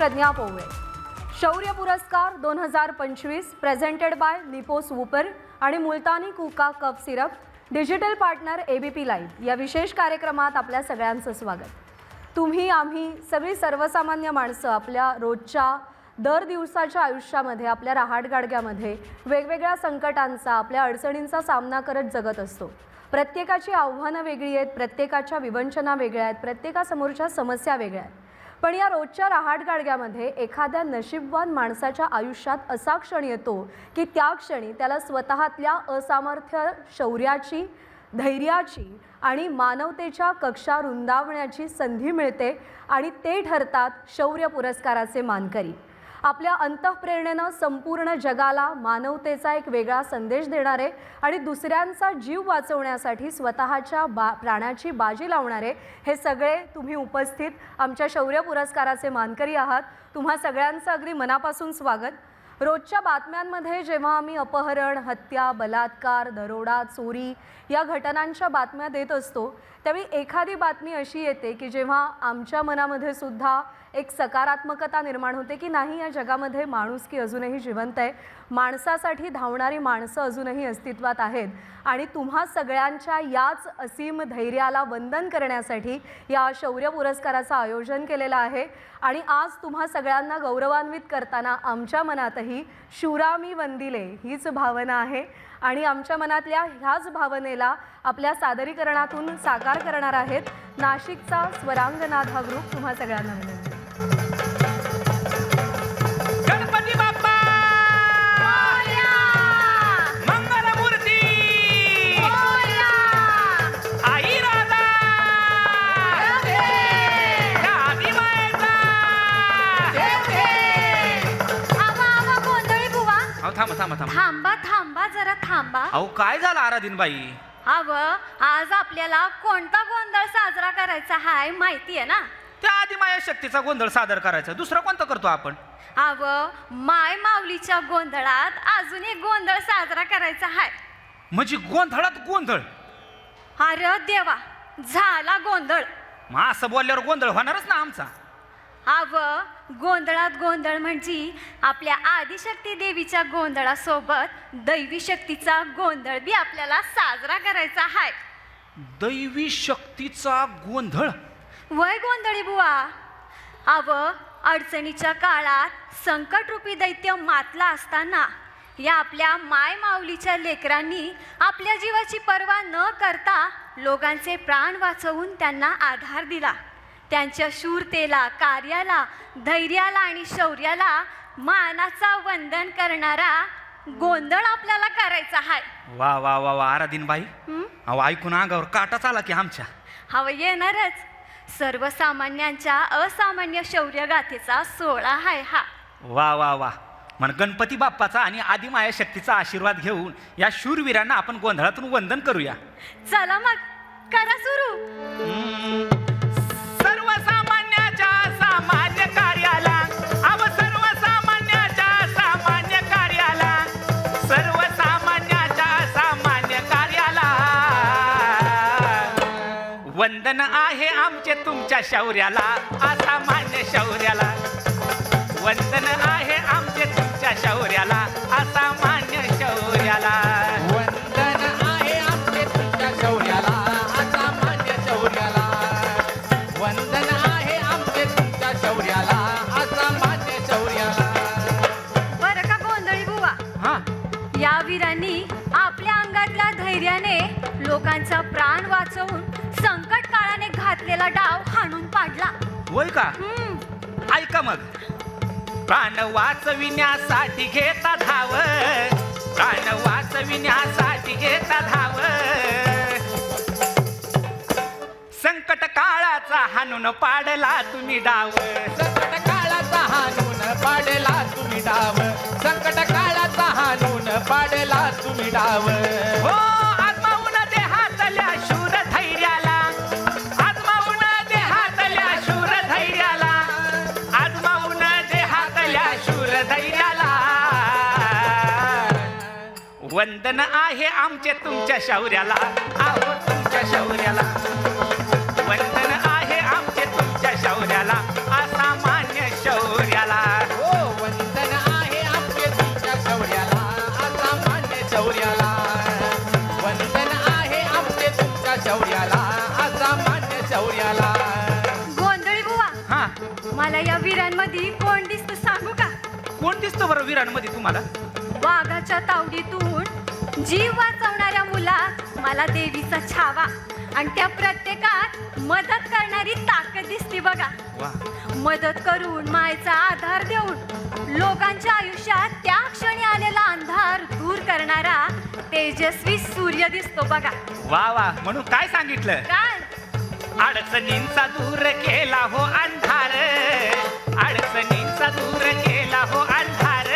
प्रज्ञा पोवळे। शौर्य पुरस्कार 2025 presented bye निपोस वूपर आणि मुलतानी कुका cup syrup, digital partner ABP live या विशेष कार्यक्रमात आपल्या सगळ्यांचं स्वागत। तुम्ही आम्ही सगळी सर्वसामान्य माणसं आपल्या रोजच्या दर दिवसाच्या आयुष्यामध्ये आपल्या रहाटगाडग्यामध्ये वेगवेगळ्या संकटांचा आपल्या अडचणींचा सामना करत जगत असतो। प्रत्येकाची आव्हानं वेगळी आहेत, प्रत्येकाच्या विवंचना वेगळ्या आहेत, प्रत्येकासमोरच्या समस्या वेगळ्या आहेत। पण या रोजच्या रहाटगाडग्यामध्ये एखाद्या नशीबवान माणसाच्या आयुष्यात असा क्षण येतो की त्या क्षणी त्याला स्वतःतल्या असामर्थ्य, शौर्याची, धैर्याची आणि मानवतेच्या कक्षा रुंदावण्याची संधी मिळते आणि ते ठरतात शौर्य पुरस्काराचे मानकरी। आपल्या अंतःप्रेरणेने संपूर्ण जगाला मानवतेचा एक वेगळा संदेश देणारे आणि दुसऱ्यांचा जीव वाचवण्यासाठी स्वतःच्या प्राणाची बाजी लावणारे हे सगळे तुम्ही उपस्थित आमच्या शौर्य पुरस्काराचे मानकरी आहात। तुम्हा सगळ्यांचं अगदी मनापासून स्वागत। रोजच्या बातम्यांमध्ये जेव्हा आम्ही अपहरण, हत्या, बलात्कार, दरोडा, चोरी या घटनांच्या बातम्या देत असतो त्यावेळी एखादी बातमी अशी येते की जेव्हा आमच्या मनामध्ये सुद्धा एक सकारात्मकता निर्माण होते की नाही, या जगामध्ये माणुसकी अजूनही जिवंत आहे, माणसासाठी धावणारी माणसं अजूनही अस्तित्वात आहेत आणि तुम्हा सगळ्यांच्या याच असीम धैर्याला वंदन करण्यासाठी या शौर्य पुरस्काराचं आयोजन केलेलं आहे। आणि आज तुम्हा सगळ्यांना गौरवान्वित करताना आमच्या मनातही शूरामी वंदिले हीच भावना आहे आणि आमच्या मनातल्या ह्याच भावनेला आपल्या सादरीकरणातून साकार करणार आहेत नाशिकचा स्वरांगनाथा ग्रुप। तुम्हा सगळ्यांना विनंती। गणपती बाप्पा मोरया, मंगलमूर्ती मोरया, आई राधा आदी मायेचा आवा गोंधळी बुवा, अहो थांबा थांबा थांबा थांबा थांबा जरा थांबा। अहो काय झालं आराधीनबाई? अव आज आपल्याला कोणता गोंधळ साजरा करायचा हाय माहिती आहे ना? त्या आदी माया शक्तीचा गोंधळ सादर करायचा, दुसरा कोणता करतो आपण? अव माय माऊलीच्या गोंधळात अजून एक गोंधळ साजरा करायचा हाय। म्हणजे गोंधळात गोंधळ? अरे देवा, झाला गोंधळ। मग असं बोलल्यावर गोंधळ होणारच ना आमचा। अव गोंधळात गोंधळ म्हणजे आपल्या आदिशक्ती देवीच्या गोंधळासोबत दैवी शक्तीचा गोंधळ बी आपल्याला साजरा करायचा हाय। दैवी शक्तीचा गोंधळ? वय गोंधळी बुवा, अव अडचणीच्या काळात संकटरूपी दैत्य मातला असताना या आपल्या माय माऊलीच्या लेकरांनी आपल्या जीवाची पर्वा न करता लोकांचे प्राण वाचवून त्यांना आधार दिला। त्यांच्या शूरतेला, कार्याला, धैर्याला आणि शौर्याला मानाचा वंदन करणारा गोंधळ आपल्याला करायचा हाय। वा वा वा वा आराधीनबाई, अहो ऐकून अंगावर काटाच आला की आमच्या। हवं येणारच, सर्वसामान्यांच्या असामान्य शौर्यगाथेचा सोहळा हाय हा। वा वा वा, मन गणपती बाप्पाचा आणि आदी माया शक्तीचा आशीर्वाद घेऊन या शूरवीरांना आपण गोंधळातून वंदन करूया। चला मग करा सुरू। सर्वसामान्याच्या सामान्य कार्याला, अव सर्वसामान्याच्या सामान्य कार्याला, सर्वसामान्याच्या सामान्य कार्याला वंदन आहे आमचे तुमच्या शौर्याला, असामान्य शौर्याला। वंदन आहे आमचे तुमच्या शौर्याला, असामान्य शौर्याला। वंदन आहे आमचे तुमच्या शौर्याला, असामान्य शौर्याला। वंदन आहे आमचे तुमच्या शौर्याला, असामान्य शौर्याला। बरं का गोंधळी बुवा, हा, या वीरांनी आपल्या अंगातल्या धैर्याने लोकांचा प्राण वाचवून संकट काळाने घातलेला डाव हाणून पाडला। होय का? ऐका मग, प्राण वाचविण्यासाठी घेता धाव, प्राण वाचविण्यासाठी घेता धाव, संकट काळाचा हाणून पाडला तुम्ही डाव, संकट काळाचा हाणून पाडला तुम्ही डाव, संकट काळाचा हाणून पाडला तुम्ही डाव। हो आजमावून देहातल्या शूर धैर्याला, आजमावून देहातल्या शूर धैर्याला, आजमावून देहातल्या शूर धैर्याला वंदन आहे आमचे तुमच्या शौर्याला, आहो तुमच्या शौर्याला। वंदन आहे आमचे तुमच्या शौर्याला, असामान्य शौर्याला। शौर्याला वंदन आहे आमचे तुमच्या शौर्याला असामान्य शौर्याला गोंधळी बुवा हा मला या वीरांमध्ये कोण दिसतं सांगू का? कोण दिसतं बरं वीरांमध्ये तुम्हाला? वाघाच्या तावडीतून जीव वाचवणाऱ्या मुलात मला देवीचा छावा आणि त्या प्रत्येकात मदत करणारी ताकद दिसते बघा. वा मदत करून मायेचा आधार देऊन लोकांच्या आयुष्यात त्या क्षणी आलेला अंधार दूर करणारा तेजस्वी सूर्य दिसतो बघा. वा वा म्हणून काय सांगितलं? काय अडचणींचा दूर केला हो अंधार, अडचणींचा दूर केला हो अंधार,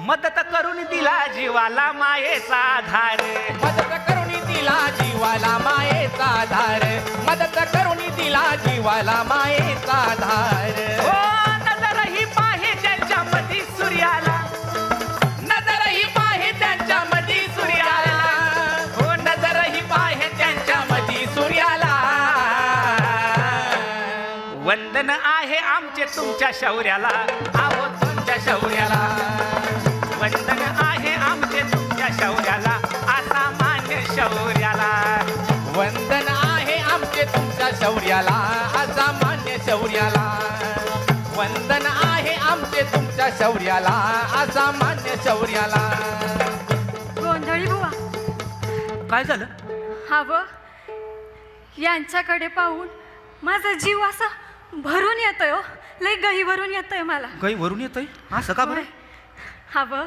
मदत करून दिला जीवाला मायेचा आधार, मदत करून दिला जीवाला मायेचा आधार मदत करून दिला जीवाला मायेचा आधार हो नजरही पाहे त्यांच्या मधी सूर्याला, नजरही पाहे त्यांच्या मधी सूर्याला हो नजरही पाहे त्यांच्या मधी सूर्याला वंदन आहे आमचे तुमच्या शौर्याला, आहो तुमच्या शौर्याला वंदन आहे आमचे तुमच्या शौर्याला असामान्य शौर्याला वंदन आहे आमचे तुमच्या शौर्याला असामान्य शौर्याला वंदन आहे आमचे तुमच्या शौर्याला असामान्य शौर्याला गोंधळी बुवा काय झालं? हवं यांच्याकडे पाहून माझा जीव असा भरून येतोय हो. लय गही भरून येतोय मला. काही वरून येतोय असं का बरं? हवं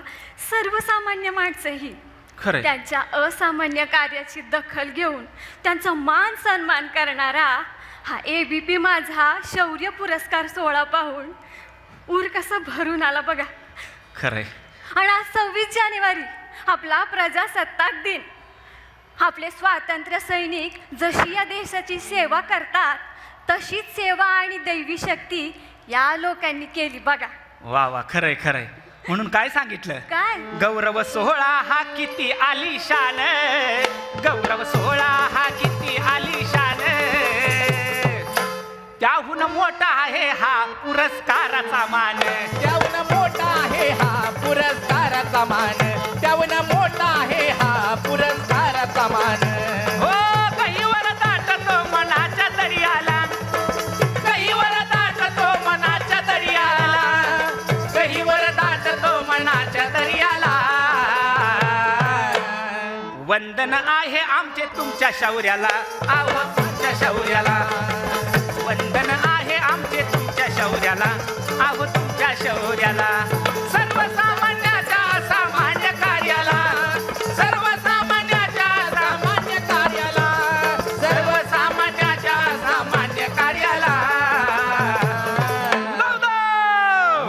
सर्वसामान्य माणसं ही खरंय त्यांच्या असामान्य कार्याची दखल घेऊन त्यांचा मान सन्मान करणारा हा ABP माझा शौर्य पुरस्कार सोहळा पाहून ऊर कसा भरून आला बघा. खरंय आणि आज 26 जानेवारी आपला प्रजासत्ताक दिन. आपले स्वातंत्र्य सैनिक जशी या देशाची सेवा करतात तशीच सेवा आणि दैवी शक्ती या लोकांनी केली बघा. वा वा खरंय खरंय म्हणून काय सांगितलं? काय गौरव सोहळा हा किती आलिशान, गौरव सोहळा हा किती आलिशान, त्याहून मोठा आहे हा पुरस्काराचा मान, त्याहून मोठा आहे हा पुरस्काराचा मान त्याहून मोठा आहे हा पुरस्काराचा मान हो कहीवर दाटतो मनाच्या दर्याला, कहीवर दाटतो मनाच्या दर्याला, कहीवर दाटतो मनाच्या दर्याला वंदन आहे आमचे तुमच्या शौर्याला, आहो तुमच्या शौर्याला वंदन आहे आमचे तुमच्या शौर्याला, आहो तुमच्या शौर्याला सर्वसामान्याच्या सामान्य कार्याला, सर्वसामान्याच्या सामान्य कार्याला, सर्वसामान्याच्या सामान्य कार्याला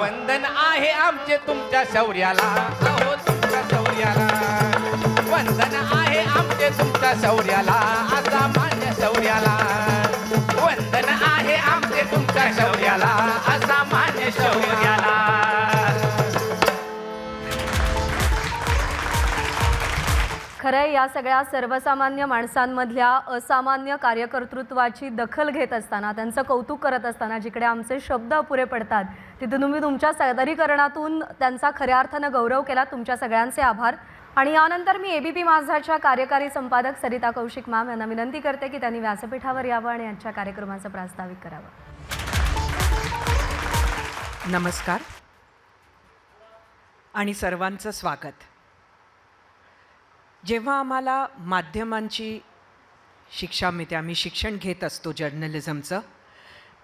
वंदन आहे आमचे तुमच्या शौर्याला अहो तुमच्या शौर्याला वंदन आहे आमचे तुमच्या शौर्याला असामान्य शौर्याला वंदन आहे आमचे तुमच्या शौर्याला असामान्य शौर्याला खरंय या सगळ्या सर्वसामान्य माणसांमधल्या असामान्य कार्यकर्तृत्वाची दखल घेत असताना त्यांचं कौतुक करत असताना जिकडे आमचे शब्द अपुरे पडतात तिथे तुम्ही तुमच्या सादरीकरणातून त्यांचा खऱ्या अर्थानं गौरव केला. तुमच्या सगळ्यांचे आभार. आणि यानंतर मी ABP माझाच्या कार्यकारी संपादक सरिता कौशिक मॅम यांना विनंती करते की त्यांनी व्यासपीठावर यावं आणि यांच्या कार्यक्रमाचं प्रास्ताविक करावं. नमस्कार आणि सर्वांचं स्वागत. जेव्हा आम्हाला माध्यमांची शिक्षा मिळते, आम्ही शिक्षण घेत असतो जर्नलिझमचं,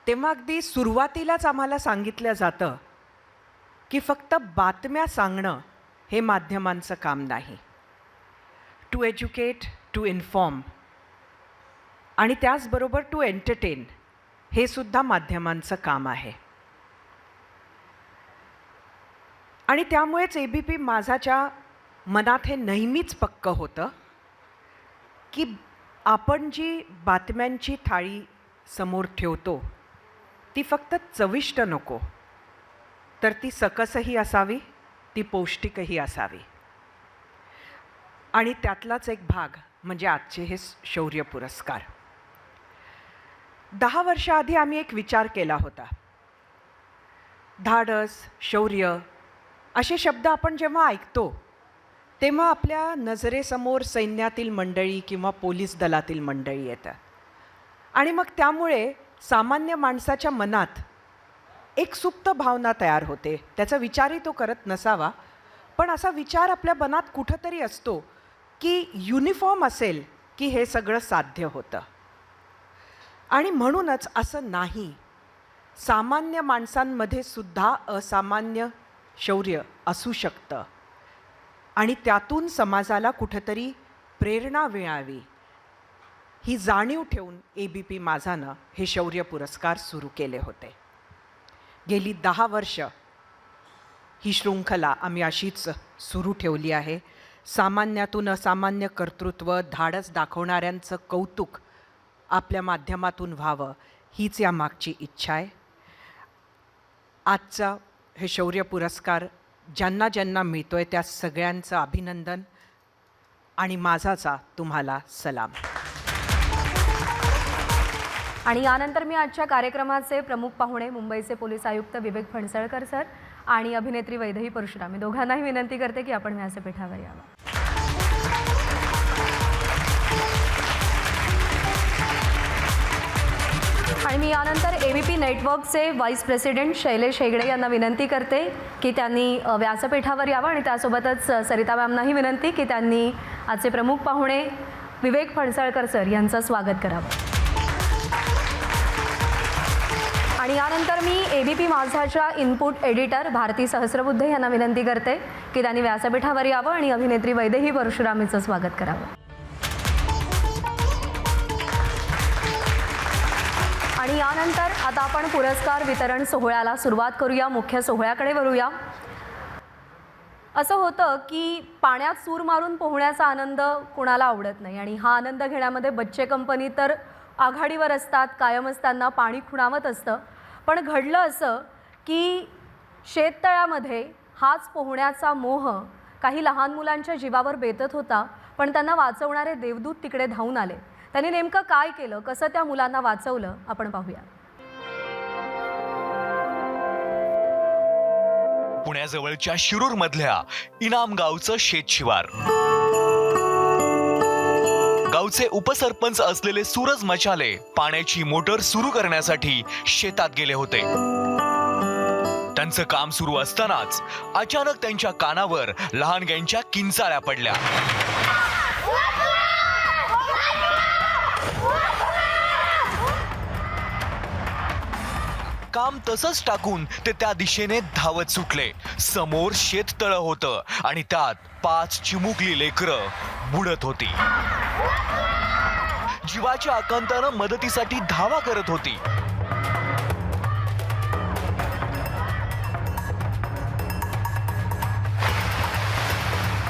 तेव्हा अगदी सुरुवातीलाच आम्हाला सांगितलं जातं की फक्त बातम्या सांगणं हे माध्यमांचं काम नाही. टू एज्युकेट, टू इन्फॉर्म आणि त्याचबरोबर टू एंटरटेन हे सुद्धा माध्यमांचं काम आहे. आणि त्यामुळेच ABP माझाच्या मनात हे नेहमीच पक्कं होतं की आपण जी बातम्यांची थाळी समोर ठेवतो ती फक्त चविष्ट नको, तर ती सकसही असावी, ती पौष्टिकही असावी. आणि त्यातलाच एक भाग म्हणजे आजचे हे शौर्य पुरस्कार. 10 वर्षाआधी आम्ही एक विचार केला होता. धाडस, शौर्य असे शब्द आपण जेव्हा ऐकतो तेव्हा आपल्या नजरेसमोर सैन्यातील मंडळी किंवा पोलीस दलातील मंडळी येतात आणि मग त्यामुळे सामान्य माणसाच्या मनात एक सुप्त भावना तयार होते. त्याचा विचारही तो करत नसावा, पण असा विचार आपल्या मनात कुठंतरी असतो की युनिफॉर्म असेल की हे सगळं साध्य होतं. आणि म्हणूनच असं नाही, सामान्य माणसांमध्ये सुद्धा असामान्य शौर्य असू शकतं आणि त्यातून समाजाला कुठंतरी प्रेरणा मिळावी ही जाणीव ठेवून ABP माझानं हे शौर्य पुरस्कार सुरू केले होते. गेली 10 वर्ष ही शृंखला आम्ही अशीच सुरू ठेवली आहे. सामान्यातून असामान्य कर्तृत्व, धाडस दाखवणाऱ्यांचं कौतुक आपल्या माध्यमातून व्हावं हीच या मागची इच्छा आहे. आजचा हे शौर्य पुरस्कार ज्यांना ज्यांना मिळतोय त्या सगळ्यांचं अभिनंदन आणि माझाचा तुम्हाला सलाम. आणि यानंतर मी आजच्या कार्यक्रमाचे प्रमुख पाहुणे मुंबईचे पोलीस आयुक्त विवेक फणसळकर सर आणि अभिनेत्री वैदेही परशुराम दोघांनाही विनंती करते की आपण व्यासपीठावर यावं. आणि मी यानंतर ABP नेटवर्कचे व्हाईस प्रेसिडेंट शैलेश हेगडे यांना विनंती करते की त्यांनी व्यासपीठावर यावं आणि त्यासोबतच सरिता मॅमनाही विनंती की त्यांनी आजचे प्रमुख पाहुणे विवेक फणसळकर सर यांचं स्वागत करावं. आणि यानंतर मी ABP माझाच्या इनपुट एडिटर भारती सहस्रबुद्धे यांना विनंती करते की त्यांनी व्यासपीठावर यावं आणि अभिनेत्री वैदेही परशुराम यांचं स्वागत करावं. आणि यानंतर आता आपण पुरस्कार वितरण सोहळ्याला सुरुवात करूया. मुख्य सोहळ्याकडे वळूया. असं होतं की पाण्यात सूर मारून पोहण्याचा आनंद कुणाला आवडत नाही आणि हा आनंद घेण्यामध्ये बच्चे कंपनी तर आघाडीवर असतात. कायमच त्यांना पाणी खुणावत असतं. पण घडलं असं की शेततळ्यामध्ये हाच पोहण्याचा मोह काही लहान मुलांच्या जीवावर बेतत होता. पण त्यांना वाचवणारे देवदूत तिकडे धावून आले. त्यांनी नेमकं काय केलं, कसं त्या मुलांना वाचवलं, आपण पाहूया. पुण्याजवळच्या शिरूरमधल्या इनाम गावचं शेतशिवार. गावचे उपसरपंच असलेले सूरज मचाले पाण्याची मोटर सुरू करण्यासाठी शेतात गेले होते. त्यांचं काम सुरू असतानाच अचानक त्यांच्या कानावर लहानग्यांच्या किंचाळ्या पडल्या. काम तसंच टाकून ते त्या दिशेने धावत सुटले. समोर शेततळं होतं आणि त्यात 5 चिमुकली लेकरं बुडत होती. जीवाच्या आकांतानं मदतीसाठी धावा करत होती.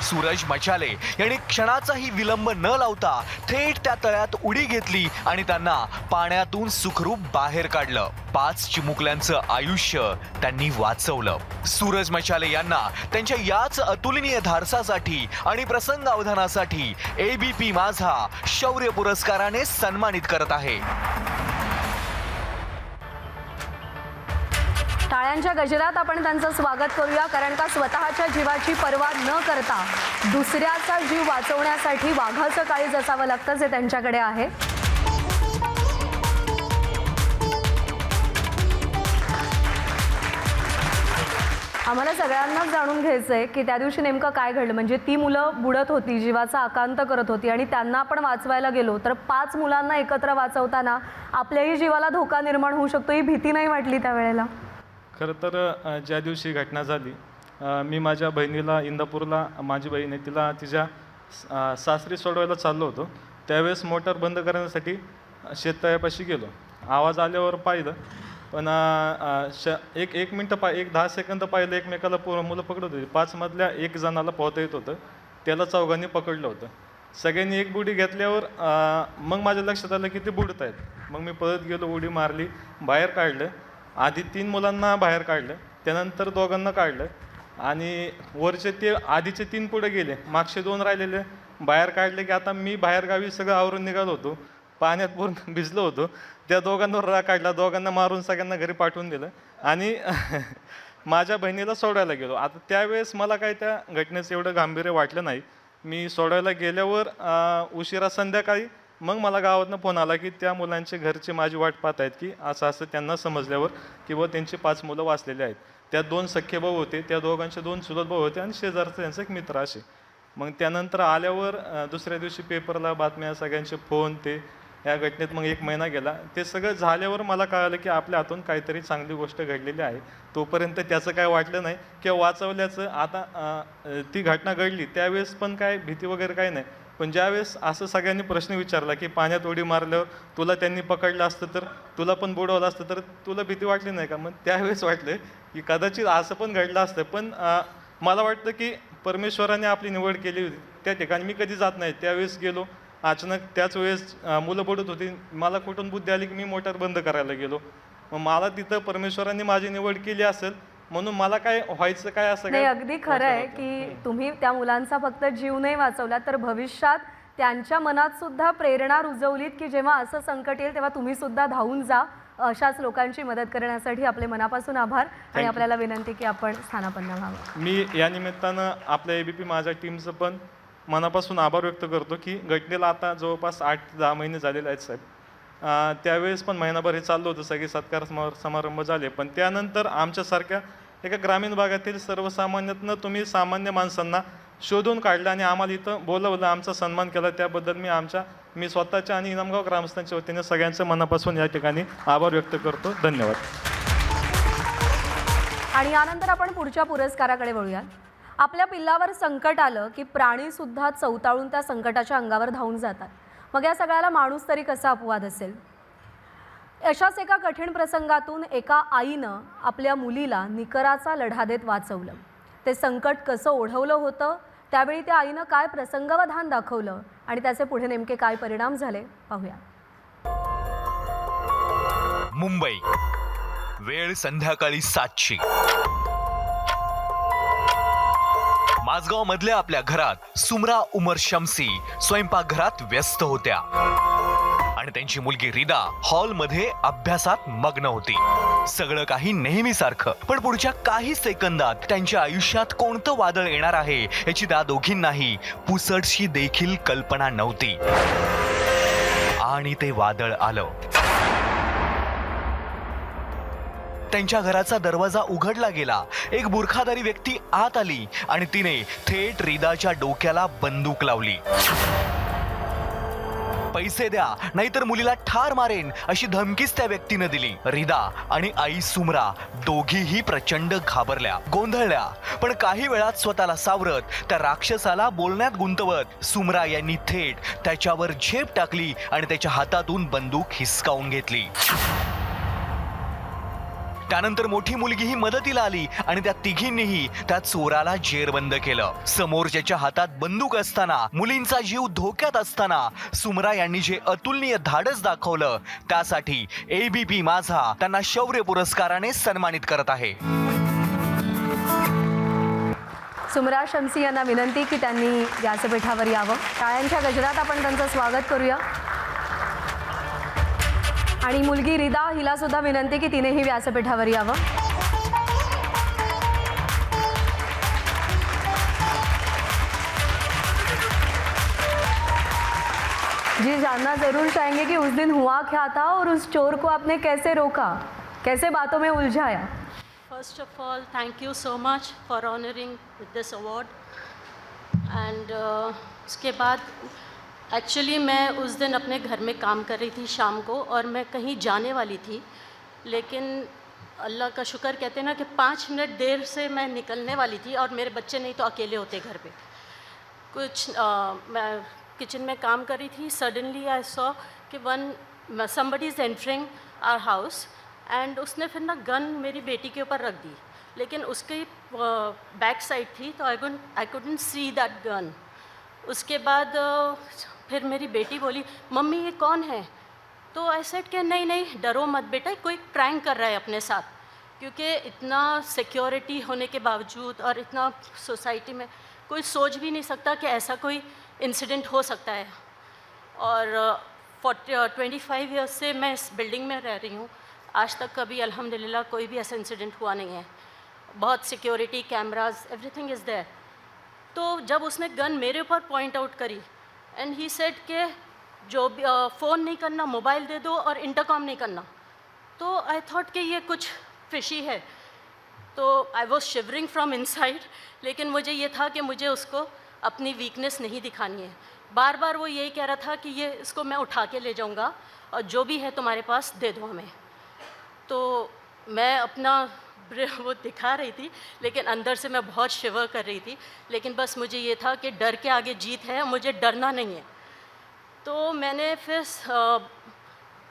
सूरज मचाले यांनी क्षणाचाही विलंब न लावता थेट त्या तळ्यात उडी घेतली आणि त्यांना पाण्यातून सुखरूप बाहेर काढलं. 5 चिमुकल्यांचं आयुष्य त्यांनी वाचवलं. सूरज मचाले यांना त्यांच्या याच अतुलनीय धाडसासाठी आणि प्रसंगावधानासाठी ABP माझा शौर्य पुरस्काराने सन्मानित करत आहे. टाळ्यांच्या गजरात आपण त्यांचं स्वागत करूया, कारण का स्वतःच्या जीवाची पर्वा न करता दुसऱ्याचा जीव वाचवण्यासाठी वाघाचं काळीज असावं लागतं जे त्यांच्याकडे आहे. आम्हाला सगळ्यांनाच जाणून घ्यायचं आहे की त्या दिवशी नेमकं काय घडलं. म्हणजे ती मुलं बुडत होती, जीवाचा आकांत करत होती आणि त्यांना आपण वाचवायला गेलो तर 5 मुलांना एकत्र वाचवताना आपल्याही जीवाला धोका निर्माण होऊ शकतो, ही भीती नाही वाटली त्यावेळेला? खरं तर ज्या दिवशी घटना झाली, मी माझ्या बहिणीला इंदापूरला, माझी बहीण आहे तिला तिच्या सासरी सोडवायला चाललो होतो. त्यावेळेस मोटर बंद करण्यासाठी शेततळ्यापाशी गेलो. आवाज आल्यावर पाहिलं, पण एक मिनटं एक 10 सेकंद पाहिलं. एकमेकाला मुलं पकडत होती. 5 मधल्या 1 जणाला पोहता येत होतं, त्याला चौघांनी पकडलं होतं. सगळ्यांनी एक बुडी घेतल्यावर मग माझ्या लक्षात आलं की ते बुडत आहेत. मग मी परत गेलो, उडी मारली, बाहेर काढलं. आधी 3 मुलांना बाहेर काढलं, त्यानंतर 2घांना काढलं आणि वरचे ते आधीचे 3 पुढे गेले, मागचे 2 राहिलेले बाहेर काढले. की आता मी बाहेरगावी सगळं आवरून निघालो होतो, पाण्यात पूर्ण भिजलो होतो. त्या 2घांवर राग काढला, 2घांना मारून सगळ्यांना घरी पाठवून दिलं आणि माझ्या बहिणीला सोडायला गेलो. आता त्यावेळेस मला काही त्या घटनेचं एवढं गांभीर्य वाटलं नाही. मी सोडायला गेल्यावर उशिरा संध्याकाळी मग मला गावातनं फोन आला की त्या मुलांचे घरचे माझी वाट पाहत आहेत, की असं असं त्यांना समजल्यावर की व त्यांची 5 मुलं वाचलेली आहेत. त्यात 2 सख्खे भाऊ होते, त्या दोघांचे 2 चुलत भाऊ होते आणि शेजारचा त्यांचा एक मित्र असे. मग त्यानंतर आल्यावर दुसऱ्या दिवशी पेपरला बातम्या, सगळ्यांचे फोन, ते या घटनेत मग 1 महिना गेला. ते सगळं झाल्यावर मला कळालं की आपल्या हातून काहीतरी चांगली गोष्ट घडलेली आहे. तोपर्यंत त्याचं काय वाटलं नाही किंवा वाचवल्याचं. आता ती घटना घडली त्यावेळेस पण काय भीती वगैरे काही नाही, पण ज्यावेळेस असं सगळ्यांनी प्रश्न विचारला की पाण्यात उडी मारल्यावर तुला त्यांनी पकडलं असतं तर तुला पण बुडवलं असतं तर तुला भीती वाटली नाही का? मग त्यावेळेस वाटलं की कदाचित असं पण घडलं असतं. पण मला वाटतं की परमेश्वराने आपली निवड केली होती त्या ठिकाणी. मी कधी जात नाही. त्यावेळेस गेलो, अचानक त्याच वेळेस मुलं बुडत होती. मला कुठून बुद्धी आली की मी मोटार बंद करायला गेलो. मग मला तिथं परमेश्वराने माझी निवड केली असेल म्हणून मला काय व्हायचं काय असं नाही, काय अगदी खरं आहे की तुम्ही त्या मुलांचा फक्त जीव नाही वाचवला तर भविष्यात त्यांच्या मनात सुद्धा प्रेरणा रुजवलीत की जेव्हा असं संकट येईल तेव्हा तुम्ही सुद्धा धावून जा. अशाच लोकांची मदत करण्यासाठी आपले मनापासून आभार आणि आपल्याला विनंती की आपण स्थानापन्न व्हावं. मी या निमित्तानं आपल्या ABP माझ्या टीमचं पण मनापासून आभार व्यक्त करतो की घटनेला आता जवळपास 8 ते 10 महिने झालेले आहेत साहेब. त्यावेळेस पण महिनाभर हे चाललं होतं, सगळे सत्कार समारंभ झाले, पण त्यानंतर आमच्यासारख्या एका ग्रामीण भागातील सर्वसामान्यातनं तुम्ही सामान्य माणसांना शोधून काढलं आणि आम्हाला इथं बोलवलं, आमचा सन्मान केला. त्याबद्दल मी स्वतःच्या आणि इनामगाव ग्रामस्थांच्या वतीने सगळ्यांचं मनापासून या ठिकाणी आभार व्यक्त करतो. धन्यवाद. आणि यानंतर आपण पुढच्या पुरस्काराकडे वळूया. आपल्या पिल्लावर संकट आलं की प्राणीसुद्धा चवताळून त्या संकटाच्या अंगावर धावून जातात. मग या सगळ्याला माणूस तरी कसा अपवाद असेल? अशाच एका कठीण प्रसंगातून एका आईनं आपल्या मुलीला निकराचा लढा देत वाचवलं. ते संकट कसं ओढवलं होतं, त्यावेळी त्या आईनं काय प्रसंगावधान दाखवलं आणि त्याचे पुढे नेमके काय परिणाम झाले पाहूया. मुंबई, वेळ संध्याकाळी 7ची. माझगाव मधल्या आपल्या घरात सुमरा उमर शमसी स्वयंपाकघरात व्यस्त होत्या आणि त्यांची मुलगी रिदा हॉलमध्ये अभ्यासात मग्न होती. सगळं काही नेहमीसारखं, पण पुढच्या काही सेकंदात त्यांच्या आयुष्यात कोणतं वादळ येणार आहे याची त्या दोघींनाही पुसटशी देखील कल्पना नव्हती. आणि ते वादळ आलं. त्यांच्या घराचा दरवाजा उघडला गेला. एक बुरखाधारी व्यक्ती आत आली आणि तिने थेट रिदाच्या डोक्याला बंदूक लावली. पैसे द्या नाहीतर मुलीला ठार मारेन अशी धमकीच त्या व्यक्तीने दिली. रिदा आणि आई सुमरा दोघीही प्रचंड घाबरल्या, गोंधळल्या, पण काही वेळात स्वतःला सावरत त्या राक्षसाला बोलण्यात गुंतवत सुमरा यांनी थेट त्याच्यावर झेप टाकली आणि त्याच्या हातातून बंदूक हिसकावून घेतली. त्यानंतर मोठी मुलगीही मदतीला आली आणि त्या तिघींनीही त्या चोराला जेरबंद केलं. समोरच्याच्या हातात बंदूक असताना, मुलींचा जीव धोक्यात असताना सुमरा यांनी जे अतुलनीय धाडस दाखवलं त्यासाठी ABP माझा त्यांना शौर्य पुरस्काराने सन्मानित करत आहे. सुमरा शमसी यांना विनंती की त्यांनी व्यासपीठावर यावं. टाळ्यांच्या गजरात आपण त्यांचं स्वागत करूया. आणि मुलगी रिदा हिला सुद्धा विनंती की तिनेही व्यासपीठावर यावं. जी जानना जरूर चाहेंगे कि उस दिन हुआ क्या था और उस चोर को आपने कैसे रोका, कैसे बातों में उलझाया. First of all, thank you so much for honoring with this award. And उसके बाद एक्चुअली मैं उस दिन अपने घर में काम कर रही थी शाम को और मैं कहीं जाने वाली थी, लेकिन अल्लाह का शुक्र कहते हैं ना कि 5 मिनट देर से मैं निकलने वाली थी और मेरे बच्चे नहीं तो अकेले होते घर पे. मैं किचन में काम कर रही थी. सडनली आई सॉ कि somebody is entering our house end उसने फिर ना गन मेरी बेटी के ऊपर रख दी, लेकिन उसकी बैक साइड थी तो I couldn't see that gun. उसके बाद फिर मेरी बेटी बोली मम्मी ये कौन है, तो आई सेड कि नहीं डरो मत बेटा, कोई प्रैंक कर रहा है अपने साथ, क्योंकि इतना सिक्योरिटी होने के बावजूद और इतना सोसाइटी में कोई सोच भी नहीं सकता कि ऐसा कोई इंसिडेंट हो सकता है. और 25 ईयर्स से मैं इस बिल्डिंग में रह रही हूँ, आज तक कभी अल्हम्दुलिल्लाह कोई भी ऐसा इंसिडेंट हुआ नहीं है. बहुत security cameras everything is there. तो जब उसने गन मेरे ऊपर पॉइंट आउट करी एंड ही सेड के जो भी फ़ोन नहीं करना, मोबाइल दे दो और इंटरकॉम नहीं करना। तो आई थॉट कि ये कुछ फिशी है, तो I was shivering from inside. लेकिन मुझे ये था कि मुझे उसको अपनी वीकनेस नहीं दिखानी है। बार बार वो यही कह रहा था कि ये इसको मैं उठा के ले जाऊंगा और जो भी है तुम्हारे पास दे दो हमें। तो मैं अपना वो दिखा रही थी, लेकिन अंदर से मैं बहुत शिवर कर रही थी। लेकिन बस मुझे ये था कि डर के आगे जीत है, मुझे डरना नहीं है। तो मैंने फिर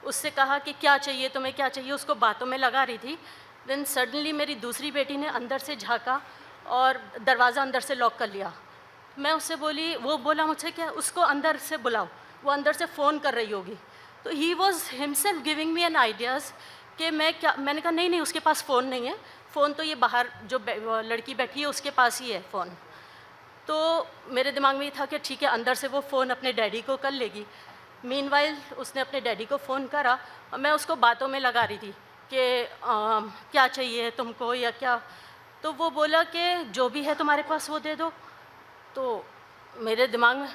उससे कहा कि क्या चाहिए तुम्हें, क्या चाहिए, उसको बातों में लगा रही थी। देन सडनली मेरी दूसरी बेटी ने अंदर से झाँका और दरवाज़ा अंदर से लॉक कर लिया। मैं उससे बोली, वो बोला मुझसे क्या उसको अंदर से बुलाओ, वो अंदर से फ़ोन कर रही होगी। तो he was himself giving me an ideas कि मैं क्या, मैंने कहा नहीं उसके पास फ़ोन नहीं है, फ़ोन तो ये बाहर जो लड़की बैठी है उसके पास ही है फ़ोन। तो मेरे दिमाग में ये था कि ठीक है, अंदर से वो फ़ोन अपने डैडी को कर लेगी। मीनवाइल उसने अपने डैडी को फ़ोन करा और मैं उसको बातों में लगा रही थी कि क्या चाहिए तुमको या क्या। तो वो बोला कि जो भी है तुम्हारे पास वो दे दो। तो मेरे दिमाग में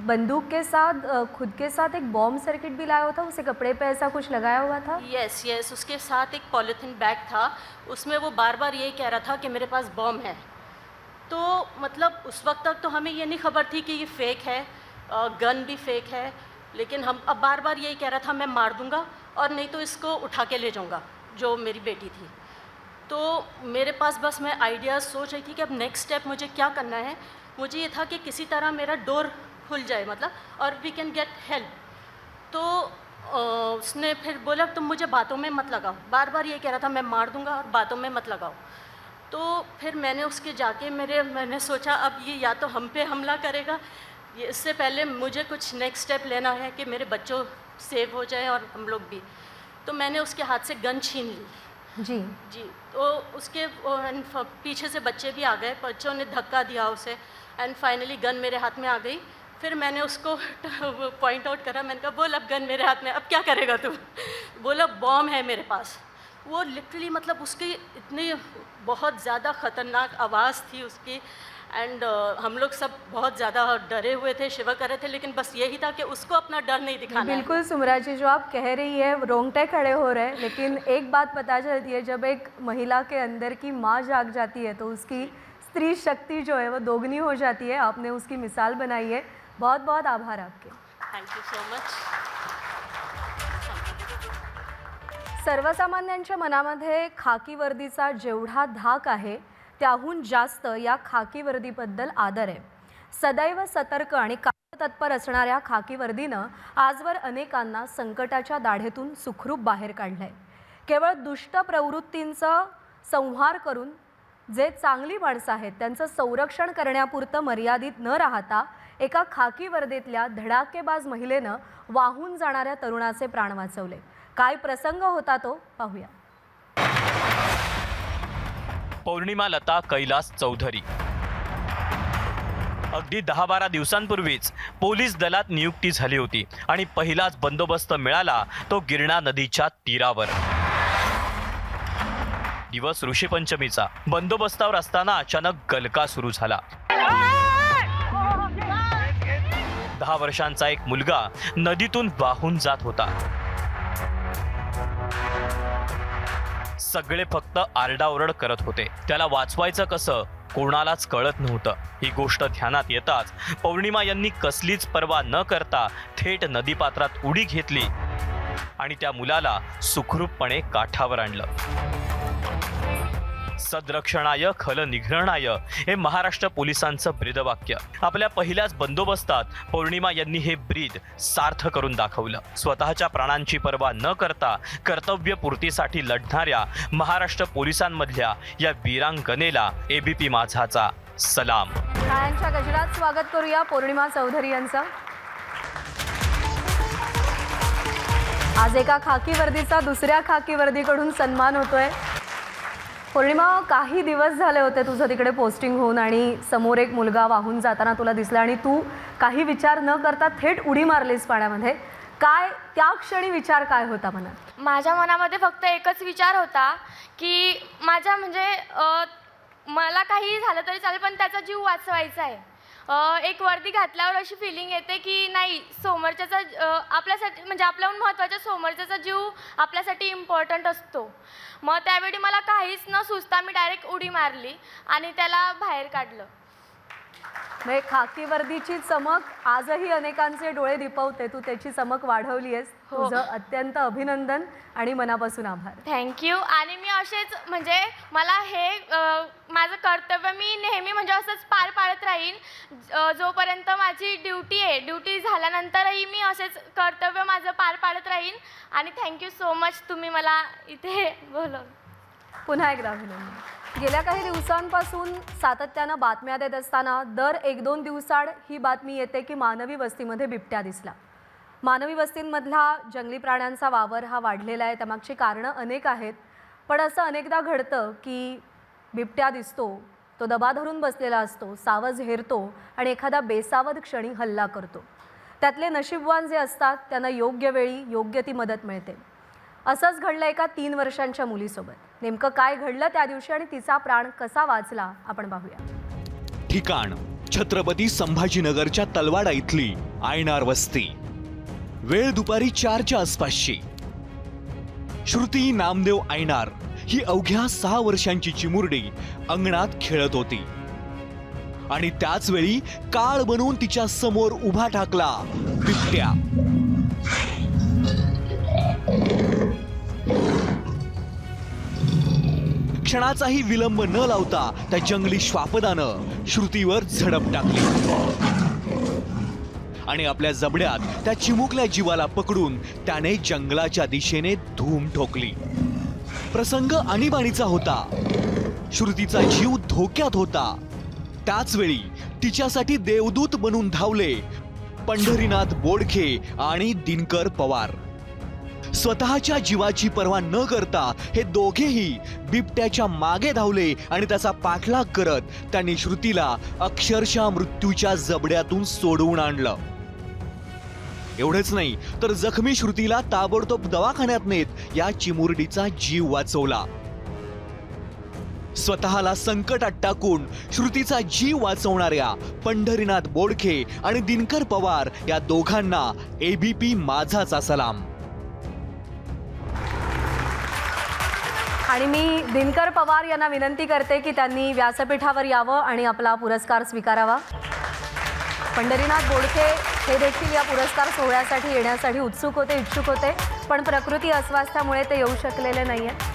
बंदूक के साथ खुद के साथ एक बॉम्ब सर्किट भी लाया हुआ था, उसे कपड़े पे ऐसा कुछ लगाया हुआ था। यस, उसके साथ एक पॉलीथीन बैग था, उसमें वो बार बार यही कह रहा था कि मेरे पास बॉम्ब है। तो मतलब उस वक्त तक तो हमें ये नहीं खबर थी कि ये फ़ेक है, गन भी फ़ेक है। लेकिन हम अब बार बार यही कह रहा था मैं मार दूंगा और नहीं तो इसको उठा के ले जाऊंगा, जो मेरी बेटी थी। तो मेरे पास बस मैं आइडियाज़ सोच रही थी कि अब नेक्स्ट स्टेप मुझे क्या करना है। मुझे ये था कि किसी तरह मेरा डोर खुल जाए, मतलब, और वी कैन गेट हेल्प। तो उसने फिर बोला तुम मुझे बातों में मत लगाओ, बार बार ये कह रहा था मैं मार दूंगा और बातों में मत लगाओ। तो फिर मैंने उसके जाके मैंने सोचा अब ये या तो हम पे हमला करेगा, ये इससे पहले मुझे कुछ नेक्स्ट स्टेप लेना है कि मेरे बच्चों सेव हो जाए और हम लोग भी। तो मैंने उसके हाथ से गन छीन ली। जी जी, तो उसके पीछे से बच्चे भी आ गए, बच्चों ने धक्का दिया उसे एंड फाइनली गन मेरे हाथ में आ गई। फिर मैंने उसको पॉइंट आउट करा, मैंने कहा बोल अब गन मेरे हाथ में, अब क्या करेगा तू। बोला बॉम्ब है मेरे पास। वो लिटरली मतलब उसकी इतनी बहुत ज़्यादा ख़तरनाक आवाज़ थी उसकी एंड हम लोग सब बहुत ज़्यादा डरे हुए थे, शिवर कर रहे थे। लेकिन बस यही था कि उसको अपना डर नहीं दिखाना है। बिल्कुल सुमरा जी, जो आप कह रही है रोंगटे खड़े हो रहे हैं। लेकिन एक बात पता चलती है, जब एक महिला के अंदर की माँ जाग जाती है तो उसकी स्त्री शक्ति जो है वो दोगुनी हो जाती है। आपने उसकी मिसाल बनाई है, बहुत बहुत आभार आपके। Thank you so much. सर्वसामान्यांच्या मनामध्ये खाकी वर्दीचा जेवढा धाक आहे त्याहून जास्त या खाकी वर्दीबद्दल आदर आहे। सदैव सतर्क आणि कार्यतत्पर असणाऱ्या खाकी वर्दीनं आजवर अनेकांना संकटाच्या दाढेतून सुखरूप बाहेर काढलंय। केवळ दुष्ट प्रवृत्तींचा संहार करून जे चांगली माणसं आहेत त्यांचं संरक्षण करण्यापुरतं मर्यादित न राहता एका खाकी वर्दीतल्या धडाकेबाज महिलेनं वाहून जाणाऱ्या तरुणाचे प्राण वाचवले। काय प्रसंग होता तो पाहूया। पौर्णिमा लता कैलास चौधरी अगदी 10-12 दिवसांपूर्वीच पोलीस दलात नियुक्ती झाली होती आणि पहिलाच बंदोबस्त मिळाला तो गिरणा नदीच्या तीरावर। दिवस ऋषीपंचमीचा बंदोबस्तावर असताना अचानक गलका सुरू झाला। 10 वर्षांचा एक मुलगा नदीतून वाहून जात होता। सगळे फक्त आरडाओरड करत होते, त्याला वाचवायचं कसं कोणालाच कळत नव्हतं। ही गोष्ट ध्यानात येताच पौर्णिमा यांनी कसलीच पर्वा न करता थेट नदीपात्रात उडी घेतली आणि त्या मुलाला सुखरूपपणे काठावर आणलं। सदरक्षणाय खल निघृणाय हे महाराष्ट्र पोलिसांचं ब्रीदवाक्य। आपल्या पहिल्याच बंदोबस्तात पौर्णिमा यांनी हे ब्रीद सार्थ करून दाखवलं। स्वतःच्या प्राणांची पर्वा न करता कर्तव्यपूर्तीसाठी लढणाऱ्या महाराष्ट्र पोलिसांमधल्या या वीरांगनेला एबीपी माझाचा सलाम। टाळ्यांच्या गजरात स्वागत करूया पौर्णिमा चौधरी यांचं। आज एका खाकी वर्दीचा दुसऱ्या खाकी वर्दीकडून सन्मान होतोय। पौर्णिमा, काही दिवस झाले होते तुझं तिकडे पोस्टिंग होऊन आणि समोर एक मुलगा वाहून जाताना तुला दिसला आणि तू काही विचार न करता थेट उडी मारलीस पाण्यामध्ये। काय त्या क्षणी विचार काय होता मनात? माझ्या मनामध्ये फक्त एकच विचार होता की माझ्या म्हणजे मला काही झालं तरी चालेल पण त्याचा जीव वाचवायचा आहे. एक वर्दी घातल्यावर अशी फिलिंग येते की नाही समोरच्याचा आपल्यासाठी म्हणजे आपल्याहून महत्त्वाचा समोरच्याचा जीव आपल्यासाठी इम्पॉर्टंट असतो. मग त्यावेळी मला काहीच न सुचता मी डायरेक्ट उडी मारली आणि त्याला बाहेर काढलं. म्हणजे खाकी वर्दीची चमक आजही अनेकांचे डोळे दिपवते. तू त्याची चमक वाढवली आहेस. हो. तुझं अत्यंत अभिनंदन आणि मनापासून आभार. थँक्यू. आणि मी असेच म्हणजे मला हे माझं कर्तव्य मी नेहमी म्हणजे असंच पार पाडत राहीन जोपर्यंत माझी ड्युटी आहे. ड्युटी झाल्यानंतरही मी असेच कर्तव्य माझं पार पाडत राहीन. आणि थँक्यू सो मच तुम्ही मला इथे बोलवलं. पुन्हा एकदा अभिनंदन. गेल्या काही दिवसांपासून सातत्यानं बातम्या देत असताना दर 1-2 दिवसाआड ही बातमी येते की मानवी वस्तीमध्ये बिबट्या दिसला. मानवी वस्तींमधला जंगली प्राण्यांचा वावर हा वाढलेला आहे. त्यामागची कारणं अनेक आहेत. पण असं अनेकदा घडतं की बिबट्या दिसतो, तो दबा धरून बसलेला असतो, सावज हेरतो आणि एखादा बेसावध क्षणी हल्ला करतो. त्यातले नशीबवान जे असतात त्यांना योग्य वेळी योग्य ती मदत मिळते. असंच घडलं एका 3 वर्षांच्या मुलीसोबत. नेमकं काय घडलं त्या दिवशी आणि तिचा प्राण कसा वाचला आपण पाहूया. ठिकाण छत्रपती संभाजीनगरच्या तलवाडा इथली आयनार वस्ती. वेळ दुपारी 4च्या आसपासची. श्रुती नामदेव आयनार ही अवघ्या 6 वर्षांची चिमुरडी अंगणात खेळत होती आणि त्याच वेळी काळ बनून तिच्या समोर उभा ठाकला बिबट्या. क्षणाचाही विलंब न लावता त्या जंगली श्वापदानं श्रुतीवर झडप टाकली आणि आपल्या जबड्यात त्या चिमुकल्या जीवाला पकडून त्याने जंगलाच्या दिशेने धूम ठोकली. प्रसंग आणीबाणीचा होता. श्रुतीचा जीव धोक्यात होता. त्याच वेळी तिच्यासाठी देवदूत बनून धावले पंढरीनाथ बोडखे आणि दिनकर पवार. स्वतःच्या जीवाची पर्वा न करता हे दोघेही बिबट्याच्या मागे धावले आणि त्याचा पाठलाग करत त्यांनी श्रुतीला अक्षरशः मृत्यूच्या जबड्यातून सोडवून आणलं. एवढंच नाही तर जखमी श्रुतीला ताबडतोब दवाखान्यात नेत या चिमुरडीचा जीव वाचवला. स्वतःला संकटात टाकून श्रुतीचा जीव वाचवणाऱ्या पंढरीनाथ बोडखे आणि दिनकर पवार या दोघांना ABP माझाचा सलाम. आणि मी दिनकर पवार यांना विनंती करते की त्यांनी व्यासपीठावर यावं आणि आपला पुरस्कार स्वीकारावा. पंढरीनाथ बोडखे हे देखील या पुरस्कार सोहळ्यासाठी येण्यासाठी इच्छुक होते पण प्रकृती अस्वास्थ्यामुळे ते येऊ शकलेले नाही आहेत.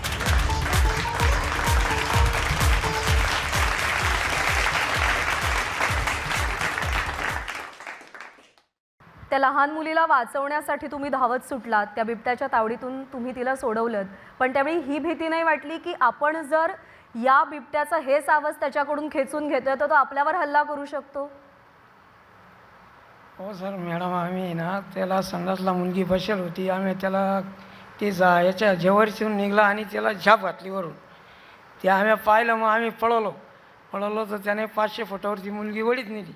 त्या लहान मुलीला वाचवण्यासाठी तुम्ही धावत सुटलात. त्या बिबट्याच्या तावडीतून तुम्ही तिला सोडवलं. पण त्यावेळी ही भीती नाही वाटली की आपण जर या बिबट्याचा हे सावज त्याच्याकडून खेचून घेतोय तर तो आपल्यावर हल्ला करू शकतो? हो सर मॅडम, आम्ही ना त्याला संडासला मुलगी बसेल होती. आम्ही त्याला ते याच्या जेवरशीून निघला आणि त्याला झाप घातली वरून. ते आम्ही पाहिलं. मग आम्ही पळवलो तर त्याने 500 फुटावरती मुलगी वडीत नेली.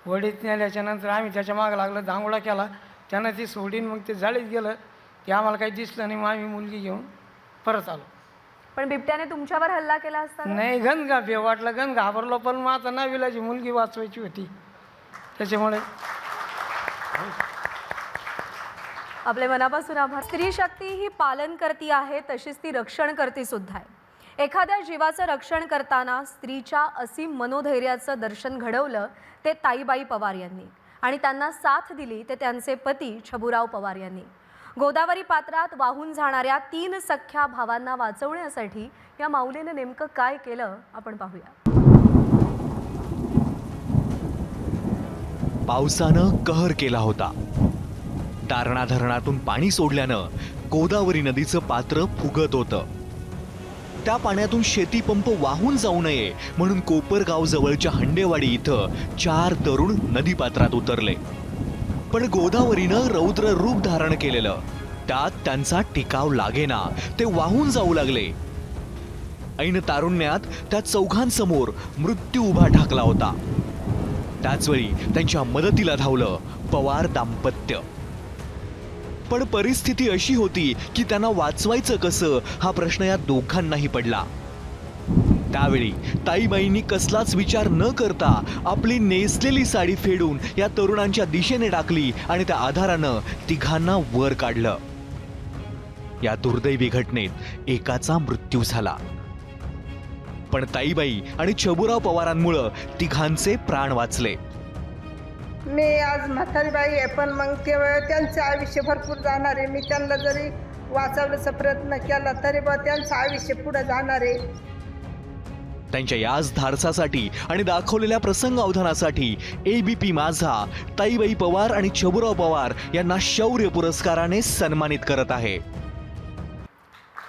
वडीत नेल्याच्यानंतर आम्ही त्याच्या मागं लागलं, दांगोडा केला. त्यानं ती सोडीन मग ते जाळीत गेलं. ते आम्हाला काही दिसलं नाही. मग आम्ही मुलगी घेऊन परत आलो. पण बिबट्याने तुमच्यावर हल्ला केला असता? नाही, गण वाटलं, गण घाबरलो. पण मग आता नाविलाची मुलगी वाचवायची होती त्याच्यामुळे. आपले मनापासून आभार. स्त्री शक्ती ही पालन करती आहे तशीच ती रक्षण करती सुद्धा आहे. एखाद्या जीवाचं रक्षण करताना स्त्रीच्या असीम मनोधैर्याचं दर्शन घडवलं ते ताईबाई पवार यांनी आणि त्यांना साथ दिली ते त्यांचे पती छबुराव पवार यांनी. गोदावरी पात्रात वाहून जाणाऱ्या 3 सख्ख्या भावांना वाचवण्यासाठी या माऊलीने नेमकं काय केलं आपण पाहूया. पावसानं कहर केला होता. दारणा धरणातून पाणी सोडल्यानं गोदावरी नदीचं पात्र फुगत होतं. त्या पाण्यातून शेतीपंप वाहून जाऊ नये म्हणून कोपरगाव जवळच्या हंडेवाडी इथं 4 तरुण नदीपात्रात उतरले. पण गोदावरीनं रौद्र रूप धारण केलेलं. त्यात त्यांचा टिकाव लागेना. ते वाहून जाऊ लागले. ऐन तारुण्यात त्या चौघांसमोर मृत्यू उभा ठाकला होता. त्याचवेळी त्यांच्या मदतीला धावलं पवार दाम्पत्य. पण परिस्थिती अशी होती की त्यांना वाचवायचं कसं हा प्रश्न या दोघांनाही पडला. त्यावेळी ताईबाईंनी कसलाच विचार न करता आपली नेसलेली साडी फेडून या तरुणांच्या दिशेने टाकली आणि त्या आधारानं तिघांना वर काढलं. या दुर्दैवी घटनेत एकाचा मृत्यू झाला, पण ताईबाई आणि छबुराव पवारांमुळं तिघांचे प्राण वाचले. मी आज म्हातारी बाई आहे, पण मग तेव्हा त्यांचं आयुष्य भरपूर जाणार आहे. मी त्यांना जरी वाचवण्याचा प्रयत्न केला तरी बा त्यांचं आयुष्य पुढे जाणार आहे. त्यांच्या याच धाडसासाठी आणि दाखवलेल्या प्रसंग अवधानासाठी ABP माझा ताईबाई पवार आणि छबुराव पवार यांना शौर्य पुरस्काराने सन्मानित करत आहे.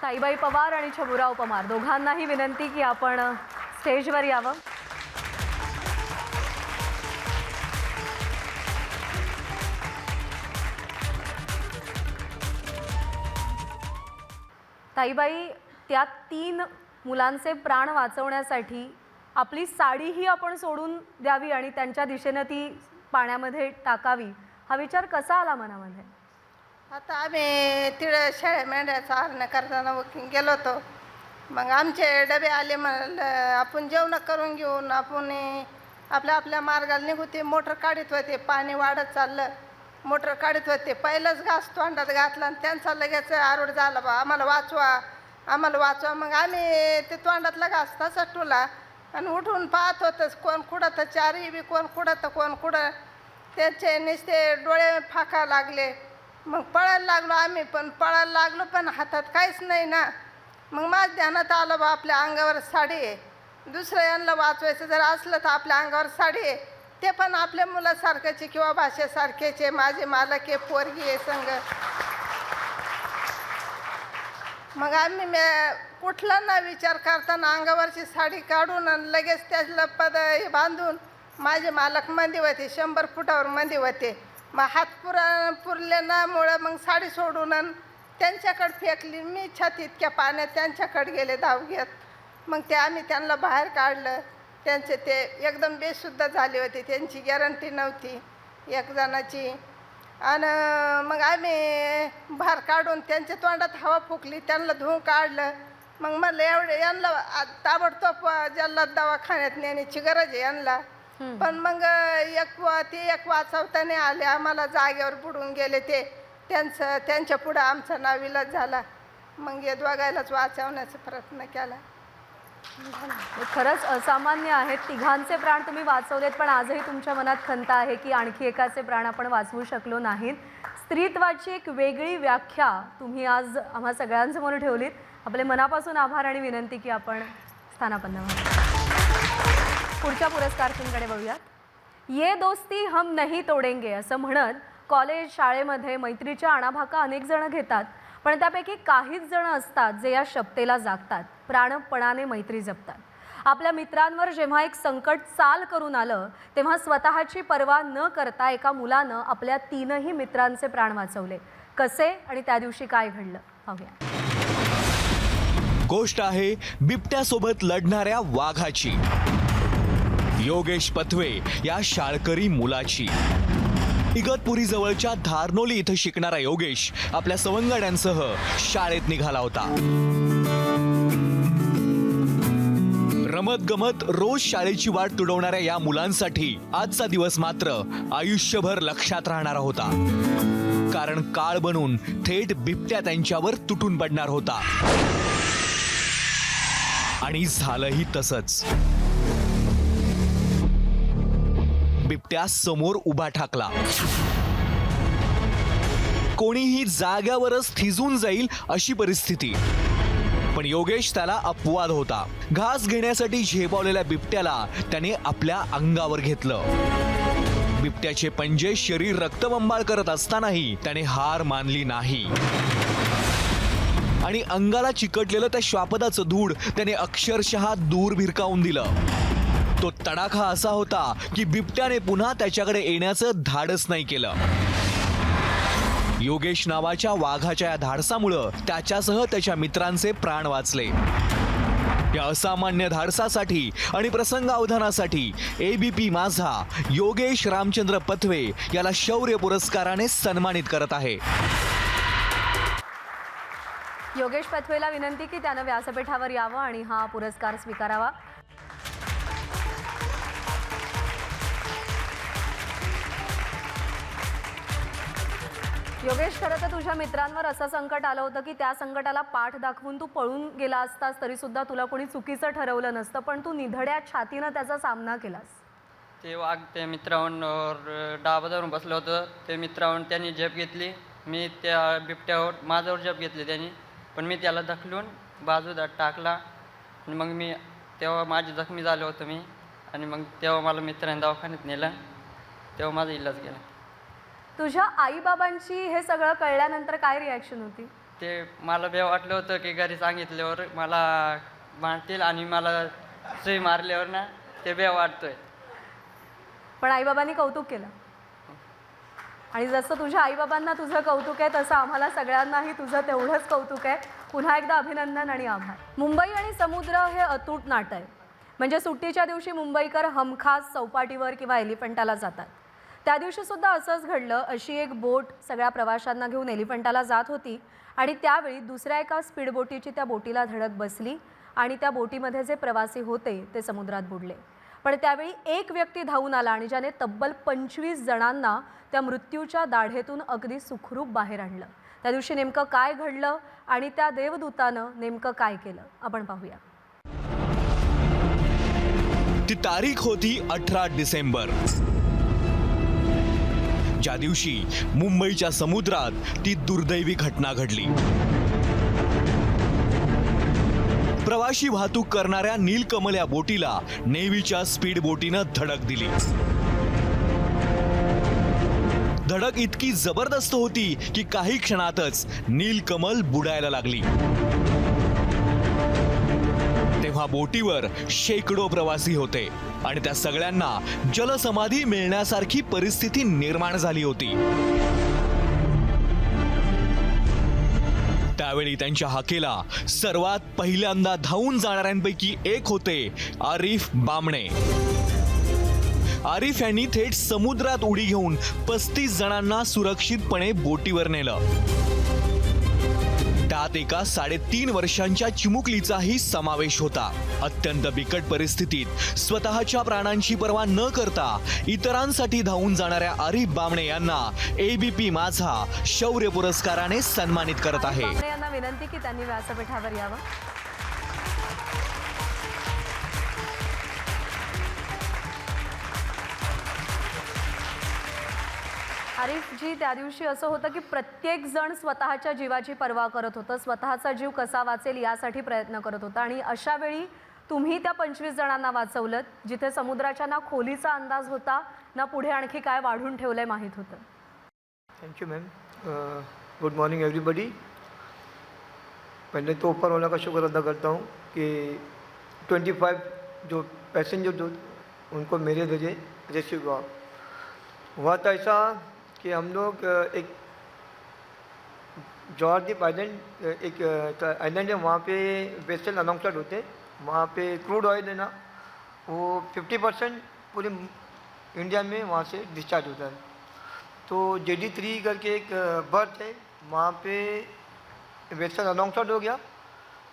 ताईबाई पवार आणि छबुराव पवार दोघांनाही विनंती की आपण स्टेजवर यावं. ताईबाई, त्या 3 मुलांचे प्राण वाचवण्यासाठी आपली साडीही आपण सोडून द्यावी आणि त्यांच्या दिशेनं ती पाण्यामध्ये टाकावी, हा विचार कसा आला मनामध्ये? आता आम्ही तिकडे शेळ्या मेंढ्याचा आरणं करताना गेलो होतो. मग आमचे डबे आले, म्हणलं आपण जेवण करून घेऊन आपण आपल्या मार्गाला निघू. ते मोटर काढत होते, पाणी वाढत चाललं, मोटर काढत होते. पहिलंच घास तोंडात घातला आणि त्यांचा लगेच आरोड झाला, बा आम्हाला वाचवा आम्हाला वाचवा. मग आम्ही ते तोंडातला घास तसा टुला आणि उठून पाहत होतंच, कोण कुठं तर चारी बी, कोण कुठं तर कोण कुठं. त्यांचे नुसते डोळे फाका लागले. मग पळायला लागलो आम्ही, पण पळायला लागलो पण हातात काहीच नाही ना. मग माझ्या ध्यानात आलं, बा आपल्या अंगावर साडी आहे, दुसरं यांना वाचवायचं जर असलं तर आपल्या अंगावर साडी आहे, ते पण आपल्या मुलासारख्याचे किंवा भाषेसारखेचे, माझे मालक आहे, पोरगी आहे संग. मग आम्ही कुठला ना विचार करताना अंगावरची साडी काढून आणि लगेच त्याला हे बांधून, माझे मालक मंदी होते, 100 फुटावर मंदी होते. मग हात पुरले ना मुळे मग साडी सोडून त्यांच्याकडे फेकली. मी छाती इतक्या पाण्यात त्यांच्याकडे गेले धाव घेत. मग ते आम्ही त्यांना बाहेर काढलं. त्यांचे ते एकदम बेशुद्ध झाले होते, त्यांची गॅरंटी नव्हती एक जणाची. आणि मग आम्ही बाहेर काढून त्यांच्या तोंडात हवा फुकली, त्यांना धुवून काढलं. मग म्हणलं एवढे यांना ताबडतोब ज्याला दवाखान्यात नेण्याची गरज आहे यांना. पण मग एक वाचवता नाही आले, आम्हाला जागेवर बुडून गेले. ते त्यांच्या पुढं आमचा नाविलाज झाला. मग हे दोघायलाच वाचवण्याचा प्रयत्न केला. खरंच असामान्य आहेत. तिघांचे प्राण तुम्ही वाचवलेत, पण आजही तुमच्या मनात खंत आहे की आणखी एकाचे प्राण आपण वाचवू शकलो नाहीत. स्त्रीत्वाची एक वेगळी व्याख्या तुम्ही आज आम्हा सगळ्यांसमोर ठेवलीत. आपले मनापासून आभार आणि विनंती की आपण स्थानापन्न व्हावं. पुढच्या पुरस्कारांकडे बघूयात. ये दोस्ती हम नहीं तोडेंगे असं म्हणत कॉलेज शाळेमध्ये मैत्रीच्या आणाभाका अनेक जण घेतात, पण त्यापैकी काहीच जण असतात जे या शब्देला जागतात, प्राणपणाने मैत्री जपतात. आपल्या मित्रांवर जेव्हा एक संकट चाल करून आलं तेव्हा स्वतःची पर्वा न करता एका मुलानं आपल्या 3ही मित्रांचे प्राण वाचवले. कसे आणि त्या दिवशी काय घडलं पाहूया. गोष्ट आहे बिबट्यासोबत लढणाऱ्या वाघाची. योगेश पथवे या शाळकरी मुलाची. इगतपुरी जवळच्या धारनोली इथं शिकणारा योगेश आपल्या सवंगड्यांसह शाळेत निघाला होता. रमत गमत रोज शाळेची वाट तुडवणाऱ्या या मुलांसाठी आजचा दिवस मात्र आयुष्यभर लक्षात राहणारा होता. कारण काळ बनून थेट बिबट्या त्यांच्यावर तुटून पडणार होता. आणि झालंही तसंच. बिबट्या समोर उभा ठाकला. कोणीही जाग्यावरच थिजून जाईल अशी परिस्थिती. पण योगेश त्याला अपवाद होता. घास घेण्यासाठी झेपावलेल्या बिबट्याला त्याने आपल्या अंगावर घेतलं. बिबट्याचे पंजे शरीर रक्तबंबाळ करत असतानाही त्याने हार मानली नाही. आणि अंगाला चिकटलेलं त्या श्वापदाचं धूळ त्याने अक्षरशः दूर भिरकावून दिलं. तो तडाखा असा होता की बिबट्याने पुन्हा त्याच्याकडे येण्याचं धाडस नाही केलं. योगेश नावाच्या वाघाच्या या धाडसामुळं त्याच्यासह त्याच्या मित्रांचे प्राण वाचले. या असामान्य धाडसासाठी आणि प्रसंगावधानासाठी ABP माझा योगेश रामचंद्र पथवे याला शौर्य पुरस्काराने सन्मानित करत आहे. योगेश पथवेला विनंती की त्यानं व्यासपीठावर यावं आणि हा पुरस्कार स्वीकारावा. योगेश, खरं तर तुझ्या मित्रांवर असं संकट आलं होतं की त्या संकटाला पाठ दाखवून तू पळून गेला असतास तरी सुद्धा तुला कोणी चुकीचं ठरवलं नसतं, पण तू निधड्या छातीनं त्याचा सामना केलास. ते वाघ ते मित्रावर डाबा धरून बसलं होतं. ते मित्रावर त्यांनी झेप घेतली. मी त्या बिबट्यावर माझ्यावर झेप घेतली त्यांनी, पण मी त्याला ढकलून बाजूला टाकला आणि मग मी तेव्हा माझी जखमी झालो होतो मी. आणि मग तेव्हा मला मित्रांनी दवाखान्यात नेलं, तेव्हा माझा इलाज केला. तुझ्या आईबाबांची हे सगळं कळल्यानंतर काय रिॲक्शन होती? ते मला भेव वाटलं होतं की घरी सांगितल्यावर मला मारतील आणि मला सुई मारल्यावर ना ते भेव वाटतोय. पण आईबाबांनी कौतुक केलं आणि जसं तुझ्या आईबाबांना तुझं कौतुक आहे तसं आम्हाला सगळ्यांनाही तुझं तेवढंच कौतुक आहे. पुन्हा एकदा अभिनंदन आणि आभार. मुंबई आणि समुद्र हे अतूट नातं आहे. म्हणजे सुट्टीच्या दिवशी मुंबईकर हमखास चौपाटीवर किंवा एलिफंटाला जातात. त्या दिवशीसुद्धा असंच घडलं. अशी एक बोट सगळ्या प्रवाशांना घेऊन एलिफंटाला जात होती आणि त्यावेळी दुसऱ्या एका स्पीडबोटीची त्या बोटीला धडक बसली आणि त्या बोटीमध्ये जे प्रवासी होते ते समुद्रात बुडले. पण त्यावेळी एक व्यक्ती धावून आला आणि ज्याने तब्बल 25 जणांना त्या मृत्यूच्या दाढेतून अगदी सुखरूप बाहेर आणलं. त्या दिवशी नेमकं काय घडलं आणि त्या देवदूतानं नेमकं काय केलं आपण पाहूया. ती तारीख होती 18 डिसेंबर, ज्या दिवशी मुंबईच्या समुद्रात ती दुर्दैवी घटना घडली. प्रवाशी वाहतूक करणाऱ्या नीलकमल या बोटीला नेव्हीच्या स्पीड बोटीनं धडक दिली. धडक इतकी जबरदस्त होती की काही क्षणातच नीलकमल बुडायला लागली. तेव्हा बोटीवर शेकडो प्रवासी होते आणि त्या सगळ्यांना जलसमाधी मिळण्यासारखी परिस्थिती निर्माण झाली होती. त्यावेळी त्यांच्या हाकेला सर्वात पहिल्यांदा धावून जाणाऱ्यांपैकी एक होते आरिफ बामणे. आरिफ यांनी थेट समुद्रात उडी घेऊन 35 जणांना सुरक्षितपणे बोटीवर नेलं. त्यात एका 3.5 वर्षांच्या चिमुकलीचाही समावेश होता. अत्यंत बिकट परिस्थितीत स्वतःच्या प्राणांची पर्वा न करता इतरांसाठी धावून जाणाऱ्या आरिफ बामणे यांना ABP माझा शौर्य पुरस्काराने सन्मानित करत आहे. बामणे यांना विनंती की त्यांनी व्यासपीठावर यावं. आरिफजी, त्या दिवशी असं होतं की प्रत्येक जण स्वतःच्या जीवाची पर्वा करत होतं, स्वतःचा जीव कसा वाचेल यासाठी प्रयत्न करत होता आणि अशा वेळी तुम्ही त्या 25 जणांना वाचवलं, जिथे समुद्राच्या ना खोलीचा अंदाज होता ना पुढे आणखी काय वाढून ठेवलंय माहीत होतं. Thank you ma'am. Good morning everybody. पहले तो ऊपर वाला का शुक्र अदा करता हूँ कि 25 जो पैसेंजर जो उनको मेरे जरिए रेस्क्यू हुआ था. ऐसा कि हम लोग एक जॉर्दीप आइलैंड, एक आइलैंड है, वहाँ पे वेसल अनाउंसड होते हैं. वहाँ पे क्रूड ऑयल है ना, वो 50% पूरे इंडिया में वहाँ से डिस्चार्ज होता है. तो JD3 करके एक बर्थ है, वहाँ पे वेसल अनाउंसड हो गया.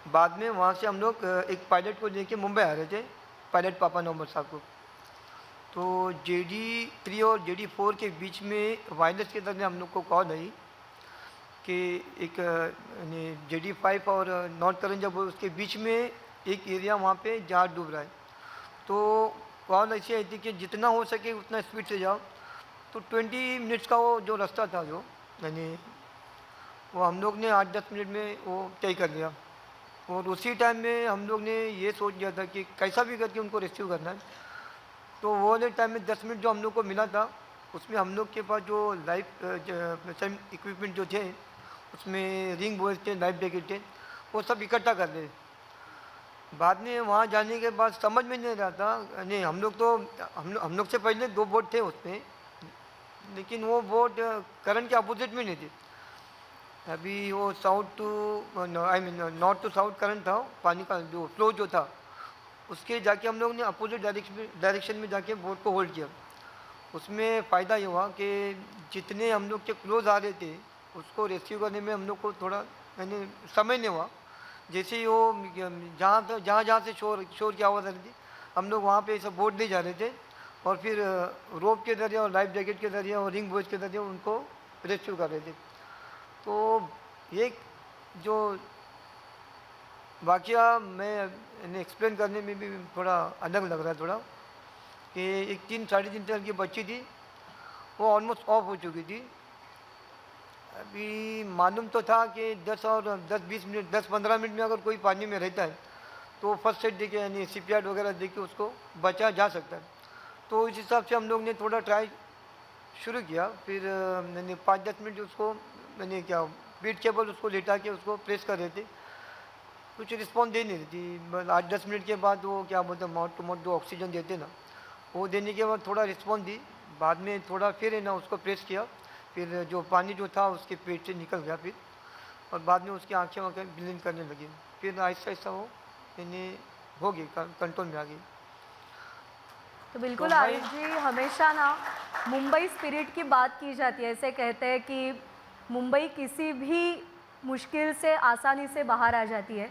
बाद में वहाँ से हम लोग एक पायलट को लेके मुंबई आ रहे थे, पायलट पापा नंबर साहब को. तो JD3 और JD4 के बीच में वायरलेस के तरह हम लोग को कॉल आई कि एक JD5 और नॉर्थ करंजा उसके बीच में एक एरिया वहाँ पे जहाज डूब रहा है. तो कॉल ऐसी आई थी कि जितना हो सके उतना स्पीड से जाओ. तो 20 मिनट्स का वो जो रास्ता था जो यानी वो हम लोग ने 8-10 मिनट में वो तय कर लिया. और उसी टाइम में हम लोग ने ये सोच लिया था कि कैसा भी करके उनको रेस्क्यू करना है. तो वो वाले टाइम में 10 मिनट जो हम लोग को मिला था उसमें हम लोग के पास जो लाइफ इक्विपमेंट जो थे उसमें रिंग बोल्ट थे, लाइफ जैकेट थे, वो सब इकट्ठा कर ले. बाद में वहाँ जाने के बाद समझ में नहीं रहा था. नहीं, हम लोग तो हम लोग से पहले 2 बोट थे उसमें, लेकिन वो बोट करंट के अपोजिट में नहीं थे. अभी वो south to north to south current था, पानी का जो फ्लो जो था उसके जाके हम लोग ने अपोजिट डायरेक्शन में जाके बोट को होल्ड किया. उसमें फ़ायदा ये हुआ कि जितने हम लोग के क्लोज आ रहे थे उसको रेस्क्यू करने में हम लोग को थोड़ा यानी समय नहीं हुआ। जैसे ही वो जहाँ से शोर की आवाज़ आ रही थी, हम लोग वहाँ पे सब बोट नहीं जा रहे थे और फिर रोप के जरिए और लाइफ जैकेट के जरिए और रिंग बॉयज़ के जरिए उनको रेस्क्यू कर रहे थे। तो ये जो वाक़या मैं एक्सप्लेन करने में भी थोड़ा अलग लग रहा है थोड़ा, कि एक 3-3.5 साल की बच्ची थी, वो ऑलमोस्ट ऑफ हो चुकी थी। अभी मालूम तो था कि 10-20 मिनट 10-15 मिनट में अगर कोई पानी में रहता है तो फर्स्ट एड देके यानी CPR वगैरह देके उसको बचा जा सकता है। तो इस हिसाब से हम लोग ने थोड़ा ट्राई शुरू किया। फिर मैंने 5-10 मिनट उसको मैंने क्या बीट केबल उसको लेटा के उसको प्रेस कर रहे थे, कुछ रिस्पॉन्स दे नहीं रही थी। बस 8-10 मिनट के बाद वो क्या बोलते हैं माउथ टू माउथ जो ऑक्सीजन देते ना, वो देने के बाद थोड़ा रिस्पॉन्स दी। बाद में थोड़ा फिर है ना उसको प्रेस किया, फिर जो पानी जो था उसके पेट से निकल गया फिर, और बाद में उसकी आँखें ब्लिंक करने लगी। फिर आहिस्ता आहिस्ता वो यानी हो गई, कंट्रोल में आ गई। तो बिल्कुल आयुष जी, हमेशा ना मुंबई स्पिरिट की बात की जाती है। ऐसे कहते हैं कि मुंबई किसी भी मुश्किल से आसानी से बाहेर आ जाती है,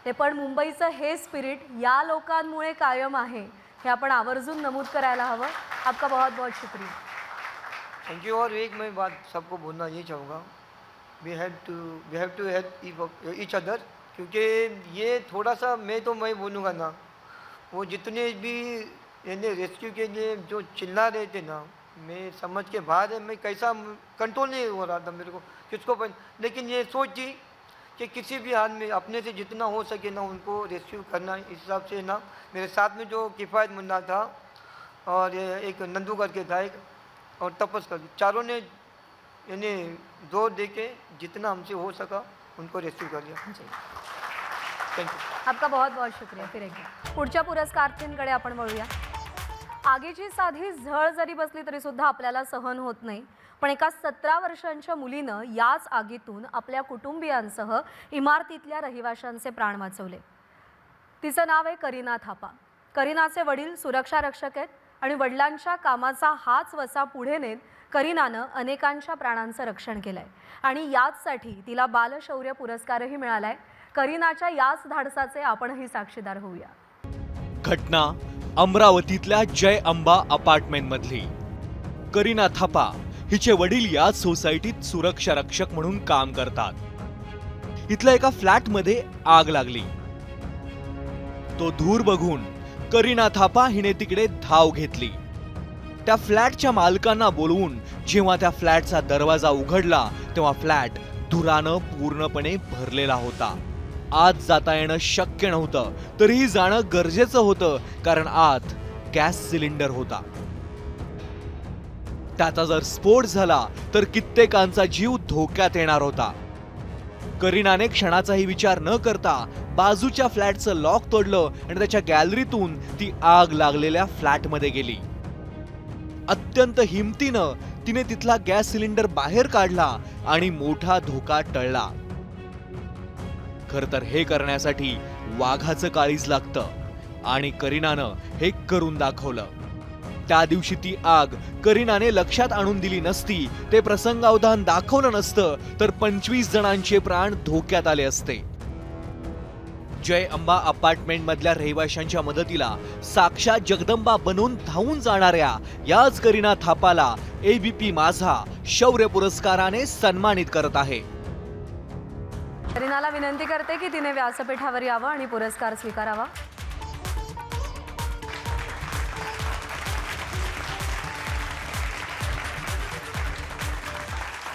ते पण मुंबईचं हे स्पिरिट या लोकांमुळे कायम आहे, हे आपण आवर्जून नमूद करायला हवं। आपका बहुत बहुत शुक्रिया। Thank you. और एक मैं बात सबको बोलना ये चाहूँगा, we have to help each other, क्योंकि ये थोड़ा सा मैं बोलूँगा ना, वो जितने भी यानी रेस्क्यू के लिए जो चिल्ला रहे थे ना, मैं समझ के बाहर है। मैं कैसा कंट्रोल नहीं हो रहा था मेरे को किसको लेकिन ये सोच थी कि किसी भी हाल में अपने से जितना हो सके ना उनको रेस्क्यू करना। इस हिसाब से ना मेरे साथ में जो किफ़ायत मुन्ना था और एक नंदू करके था एक, और तपस कर, चारों ने यानी जोर दे के जितना हमसे हो सका उनको रेस्क्यू कर लिया। थँक्यू। आपका बहुत बहुत शुक्रिया। फिर एकदा पुढच्या पुरस्कारार्थींकडे आपण वळूया। आगीची साधी झळ जरी बसली तरी सुद्धा आपल्याला सहन होत नाही, पण एका 17 वर्षांच्या मुलीनं याच आगीतून आपल्या कुटुंबियांसह इमारतीतल्या रहिवाशांचे प्राण वाचवले। तिचं नाव आहे करीना थापा। करीनाचे वडील सुरक्षा रक्षक आहेत आणि वडिलांच्या कामाचा हाच वसा पुढे नेत करीनानं अनेकांच्या प्राणांचं रक्षण केलंय आणि याचसाठी तिला बालशौर्य पुरस्कारही मिळालाय। करीनाच्या याच धाडसाचे आपणही साक्षीदार होऊया। घटना अमरावतीतल्या जय अंबा अपार्टमेंट मधली। करीना थापा हिचे वडील याच सोसायटीत सुरक्षा रक्षक म्हणून काम करतात। इथल्या एका फ्लॅट मध्ये आग लागली। तो धूर बघून करीना थापा हिने तिकडे धाव घेतली। त्या फ्लॅटच्या मालकांना बोलवून जेव्हा त्या फ्लॅटचा दरवाजा उघडला तेव्हा फ्लॅट धुरानं पूर्णपणे भरलेला होता। आत जाता येणं शक्य नव्हतं, तरीही जाणं गरजेचं होतं, कारण आत गॅस सिलेंडर होता। त्याचा जर स्फोट झाला तर कित्येकांचा जीव धोक्यात येणार होता। करीनाने क्षणाचाही विचार न करता बाजूच्या फ्लॅटचं लॉक तोडलं आणि त्याच्या गॅलरीतून ती आग लागलेल्या फ्लॅटमध्ये गेली। अत्यंत हिमतीनं तिने तिथला गॅस सिलेंडर बाहेर काढला आणि मोठा धोका टळला। खर तर हे करण्यासाठी वाघाचं काळीज लागतं आणि करीनानं हे करून दाखवलं। त्या दिवशी ती आग करीनाने लक्षात आणून दिली नसती, ते प्रसंगावधान दाखवलं नसतं, तर 25 जणांचे प्राण धोक्यात आले असते। जय अंबा अपार्टमेंट मधल्या रहिवाशांच्या मदतीला साक्षात जगदंबा बनून धावून जाणाऱ्या याच करीना थापाला ABP माझा शौर्य पुरस्काराने सन्मानित करत आहे। करीनाला विनंती करते की तिने व्यासपीठावर यावं आणि पुरस्कार स्वीकारावा।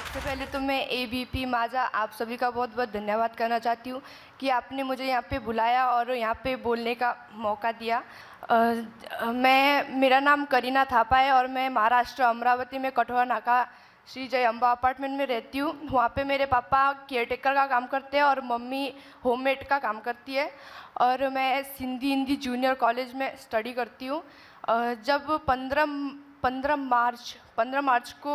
सबसे पहले तो मैं ABP माझा आप सभी का बहुत बहुत धन्यवाद करना चाहती हूँ कि आपने मुझे यहाँ पे बुलाया और यहाँ पे बोलने का मौका दिया। मेरा नाम करीना थापा है और मैं महाराष्ट्र अमरावती में कठोरा नाका श्री जय अंबा अपार्टमेंट में रहती हूँ। वहाँ पे मेरे पापा केयरटेकर का काम करते हैं और मम्मी होममेड का काम करती है, और मैं सिंधी हिंदी जूनियर कॉलेज में स्टडी करती हूँ। जब 15 मार्च को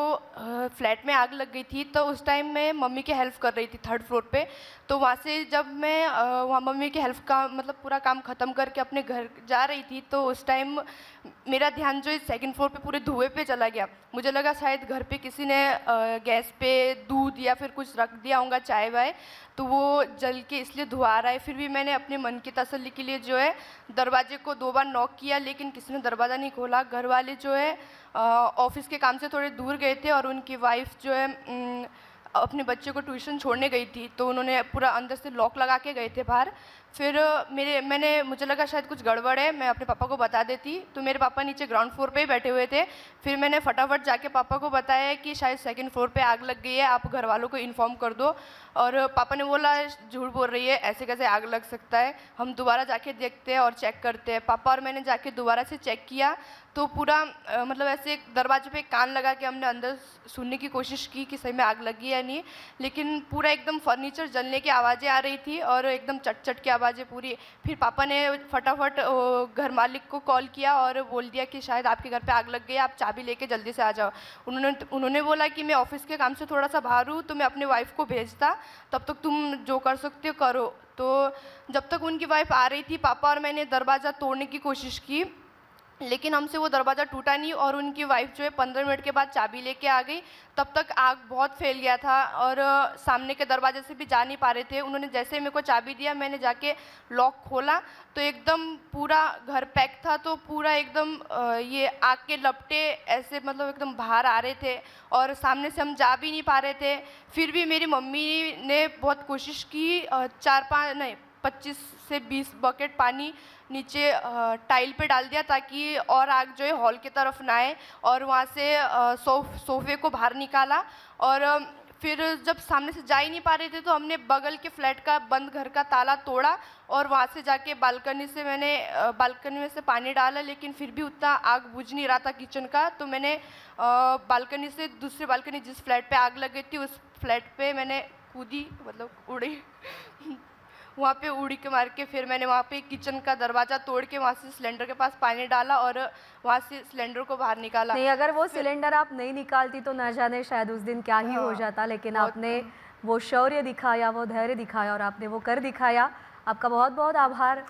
फ्लैट में आग लग गई थी। तो उस टाइम मैं मम्मी की हेल्प कर रही थी 3rd फ्लोर पे। तो वहाँ से जब मैं वहाँ मम्मी की हेल्प का मतलब पूरा काम ख़त्म करके अपने घर जा रही थी, तो उस टाइम मेरा ध्यान जो है 2nd फ्लोर पे पूरे धुएं पे चला गया। मुझे लगा शायद घर पे किसी ने गैस पे दूध या फिर कुछ रख दिया होगा, चाय वाय, तो वो जल के इसलिए धुआं आ रहा है। फिर भी मैंने अपने मन की तसल्ली के लिए जो है दरवाजे को 2 बार नॉक किया, लेकिन किसी ने दरवाज़ा नहीं खोला। घर वाले जो है ऑफिस के काम से थोड़े दूर गए थे और उनकी वाइफ जो है अपने बच्चे को ट्यूशन छोड़ने गई थी, तो उन्होंने पूरा अंदर से लॉक लगा के गए थे बाहर। फिर मुझे लगा शायद कुछ गड़बड़ है, मैं अपने पापा को बता देती। तो मेरे पापा नीचे ग्राउंड फ्लोर पे ही बैठे हुए थे। फिर मैंने फटाफट जाके पापा को बताया कि शायद 2nd फ्लोर पे आग लग गई है, आप घर वालों को इन्फॉर्म कर दो। और पापा ने बोला झूठ बोल रही है, ऐसे कैसे आग लग सकता है, हम दोबारा जाके देखते हैं और चेक करते हैं। पापा और मैंने जाके दोबारा से चेक किया, तो पूरा मतलब ऐसे दरवाजे पे कान लगा के हमने अंदर सुनने की कोशिश की कि सही में आग लगी या नहीं, लेकिन पूरा एकदम फर्नीचर जलने की आवाज़ें आ रही थी और एकदम चट चट की आवाज़ें पूरी। फिर पापा ने फटाफट घर मालिक को कॉल किया और बोल दिया कि शायद आपके घर पे आग लग गई, आप चाबी लेके जल्दी से आ जाओ। उन्होंने बोला कि मैं ऑफिस के काम से थोड़ा सा बाहर हूँ, तो मैं अपने वाइफ को भेजता, तब तक तुम जो कर सकते हो करो। तो जब तक उनकी वाइफ आ रही थी, पापा और मैंने दरवाज़ा तोड़ने की कोशिश की, लेकिन हमसे वो दरवाज़ा टूटा नहीं और उनकी वाइफ जो है 15 मिनट के बाद चाबी लेके आ गई। तब तक आग बहुत फैल गया था और सामने के दरवाजे से भी जा नहीं पा रहे थे। उन्होंने जैसे ही मेरे को चाबी दिया, मैंने जाके लॉक खोला तो एकदम पूरा घर पैक था। तो पूरा एकदम ये आग के लपटे ऐसे मतलब एकदम बाहर आ रहे थे और सामने से हम जा भी नहीं पा रहे थे। फिर भी मेरी मम्मी ने बहुत कोशिश की, 25 से 20 बकेट पानी नीचे टाइल पे डाल दिया ताकि और आग जो है हॉल की तरफ ना आए, और वहाँ से सोफे को बाहर निकाला। और फिर जब सामने से जा ही नहीं पा रहे थे, तो हमने बगल के फ्लैट का बंद घर का ताला तोड़ा और वहाँ से जाके बालकनी में से पानी डाला, लेकिन फिर भी उतना आग बुझ नहीं रहा था किचन का। तो मैंने बालकनी से दूसरी बालकनी जिस फ्लैट पे आग लग गई थी, उस फ्लैट पे मैंने कूदी, मतलब उड़ी वहाँ पे उड़ी के मार के फिर मैंने वहाँ पे किचन का दरवाज़ा तोड़ के वहाँ से सिलेंडर के पास पानी डाला और वहाँ से सिलेंडर को बाहर निकाला। नहीं, अगर वो सिलेंडर आप नहीं निकालती तो ना जाने शायद उस दिन क्या ही हो जाता, लेकिन आपने वो शौर्य दिखाया, वो धैर्य दिखाया और आपने वो कर दिखाया। आपका बहुत बहुत आभार।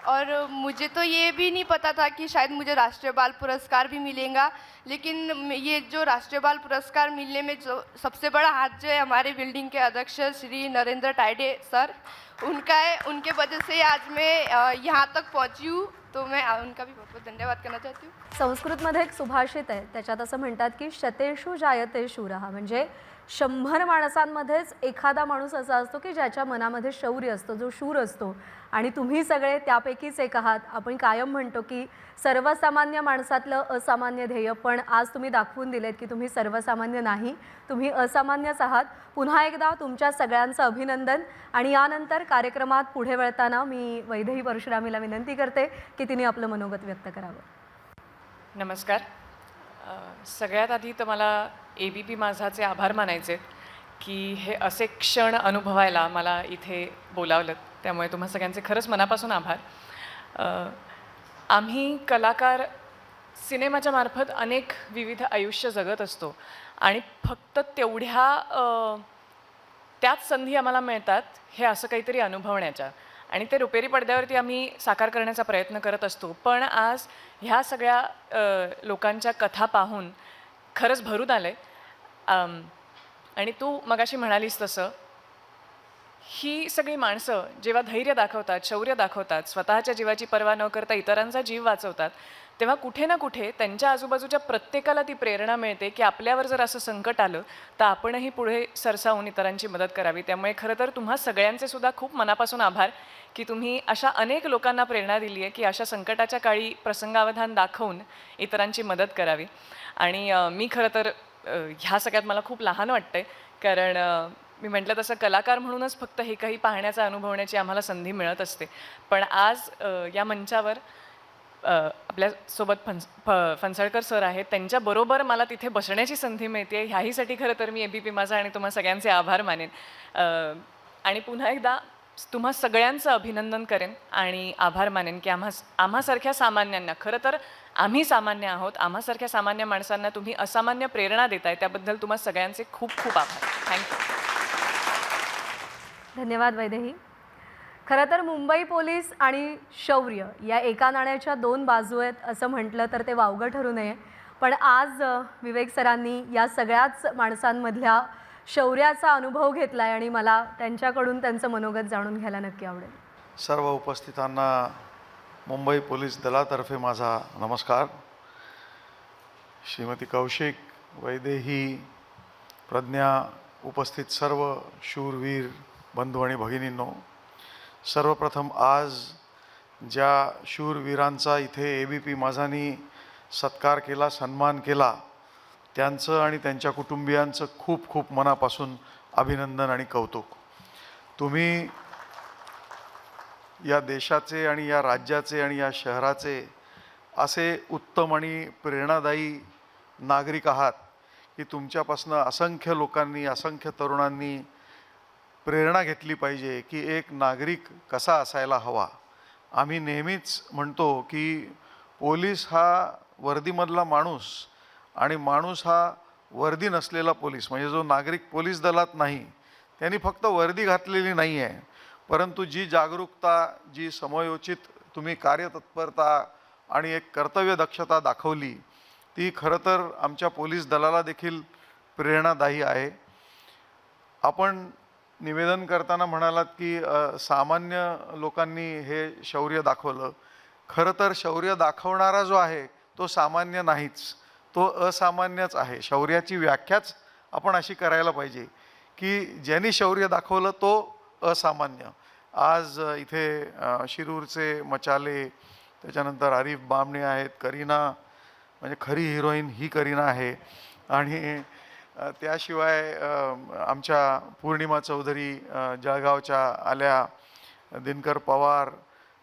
और मुझे तो ये भी नहीं पता था कि शायद मुझे राष्ट्रीय बाल पुरस्कार भी मिलेगा, लेकिन ये जो राष्ट्रीय बाल पुरस्कार मिलने में जो सबसे बड़ा हाथ जो है हमारे बिल्डिंग के अध्यक्ष श्री नरेंद्र टाइडे सर, उनका है। उनके वजह से आज मैं यहाँ तक पहुँची हूँ, तो मैं उनका भी बहुत बहुत धन्यवाद करना चाहती हूँ। संस्कृतमध्ये एक सुभाषित आहे, त्याच्यात असं म्हणतात की शतेषु जायते शूरः, म्हणजे 100 माणसांमध्येच एखादा माणूस असा असतो की ज्याच्या मनामध्ये शौर्य असतो, जो शूर असतो, आणि तुम्ही सगळे त्यापैकीच एक आहात. आपण कायम म्हणतो की सर्वसामान्य माणसातलं असामान्य ध्येय, पण आज तुम्ही दाखवून दिलेत की तुम्ही सर्वसामान्य नाही, तुम्ही असामान्यच आहात. पुन्हा एकदा तुमच्या सगळ्यांचं अभिनंदन. आणि यानंतर कार्यक्रमात पुढे वळताना मी वैदेही परशुरामीला विनंती करते की तिने आपलं मनोगत व्यक्त करावं. नमस्कार. सगळ्यात आधी तर मला ABP माझाचे आभार मानायचे की हे असे क्षण अनुभवायला मला इथे बोलावलं, त्यामुळे तुम्हा सगळ्यांचे खरंच मनापासून आभार. आम्ही कलाकार सिनेमाच्या मार्फत अनेक विविध आयुष्य जगत असतो आणि फक्त त्याच संधी आम्हाला मिळतात हे असं काहीतरी अनुभवण्याच्या, आणि ते रुपेरी पडद्यावरती आम्ही साकार करण्याचा प्रयत्न करत असतो. पण आज ह्या सगळ्या लोकांच्या कथा पाहून खरंच भरून आलं आहे. आणि तू मगाशी म्हणालीस तसं ही सगळी माणसं जेव्हा धैर्य दाखवतात, शौर्य दाखवतात, स्वतःच्या जीवाची पर्वा न करता इतरांचा जीव वाचवतात, तेव्हा कुठे ना कुठे त्यांच्या आजूबाजूच्या प्रत्येकाला ती प्रेरणा मिळते की आपल्यावर जर असं संकट आलं तर आपणही पुढे सरसावून इतरांची मदत करावी. त्यामुळे खरं तर तुम्हा सगळ्यांचे सुद्धा खूप मनापासून आभार की तुम्ही अशा अनेक लोकांना प्रेरणा दिली आहे की अशा संकटाच्या काळी प्रसंगावधान दाखवून इतरांची मदत करावी. आणि मी खरं तर ह्या सगळ्यात मला खूप लहान वाटतंय, कारण मी म्हटलं तसं कलाकार म्हणूनच फक्त हे काही पाहण्याचा अनुभवण्याची आम्हाला संधी मिळत असते. पण आज या मंचावर आपल्यासोबत फणसळकर सर आहेत, त्यांच्याबरोबर मला तिथे बसण्याची संधी मिळते. ह्याहीसाठी खरं तर मी ABP माझा आणि तुम्हा सगळ्यांचे आभार मानेन. आणि पुन्हा एकदा तुम्हा सगळ्यांचं अभिनंदन करेन आणि आभार मानेन की आम्हासारख्या सामान्यांना, खरं तर आम्ही सामान्य आहोत, आम्हासारख्या सामान्य माणसांना तुम्ही असामान्य प्रेरणा देताय, त्याबद्दल तुम्हा सगळ्यांचे खूप खूप आभार. थँक्यू. धन्यवाद वैदेही. खरं तर मुंबई पोलीस आणि शौर्य या एका नाण्याच्या दोन बाजू आहेत असं म्हटलं तर ते वावगं ठरू नये. पण आज विवेक सरांनी या सगळ्याच माणसांमधल्या शौर्याचा अनुभव घेतला आहे आणि मला त्यांच्याकडून त्यांचं मनोगत जाणून घ्यायला नक्की आवडेल. सर्व उपस्थितांना मुंबई पोलीस दलातर्फे माझा नमस्कार. श्रीमती कौशिक, वैदेही, प्रज्ञा, उपस्थित सर्व शूरवीर बंधू आणि भगिनींनो, सर्वप्रथम आज ज्या शूरवीरांचा इथे ABP माझानी सत्कार केला, सन्मान केला, त्यांचं आणि त्यांच्या कुटुंबियांचं खूप खूप मनापासून अभिनंदन आणि कौतुक. तुम्ही या देशाचे आणि या राज्याचे आणि या शहराचे असे उत्तम आणि प्रेरणादायी नागरिक आहात की तुमच्यापासून असंख्य लोकांनी, असंख्य तरुणांनी प्रेरणा घेतली पाहिजे की एक नागरिक कसा असायला हवा. आम्ही नेहमीच म्हणतो की पोलीस हा वर्दीमधला माणूस आणि माणूस हा वर्दी नसलेला पोलीस, म्हणजे जो नागरिक पोलीस दलात नाही त्यांनी फक्त वर्दी घातलेली नाही आहे, परंतु जी जागरूकता, जी समयोचित तुम्ही कार्यतत्परता आणि एक कर्तव्य दक्षता दाखवली ती खरं तर आमच्या पोलीस दलाला देखील प्रेरणादायी आहे. आपण निवेदन करताना म्हणालात की सामान्य लोकांनी हे शौर्य दाखवलं. खरं तर शौर्य दाखवणारा जो आहे तो सामान्य नाहीच, तो असामान्यच आहे. शौर्याची व्याख्याच आपण अशी करायला पाहिजे की ज्यांनी शौर्य दाखवलं तो असामान्य. आज इथे शिरूरचे मचाले, त्याच्यानंतर आरिफ बामणे आहेत, करीना म्हणजे खरी हिरोईन ही करीना आहे, आणि त्याशिवाय आमच्या पूर्णिमा चौधरी जळगावच्या आल्या, दिनकर पवार,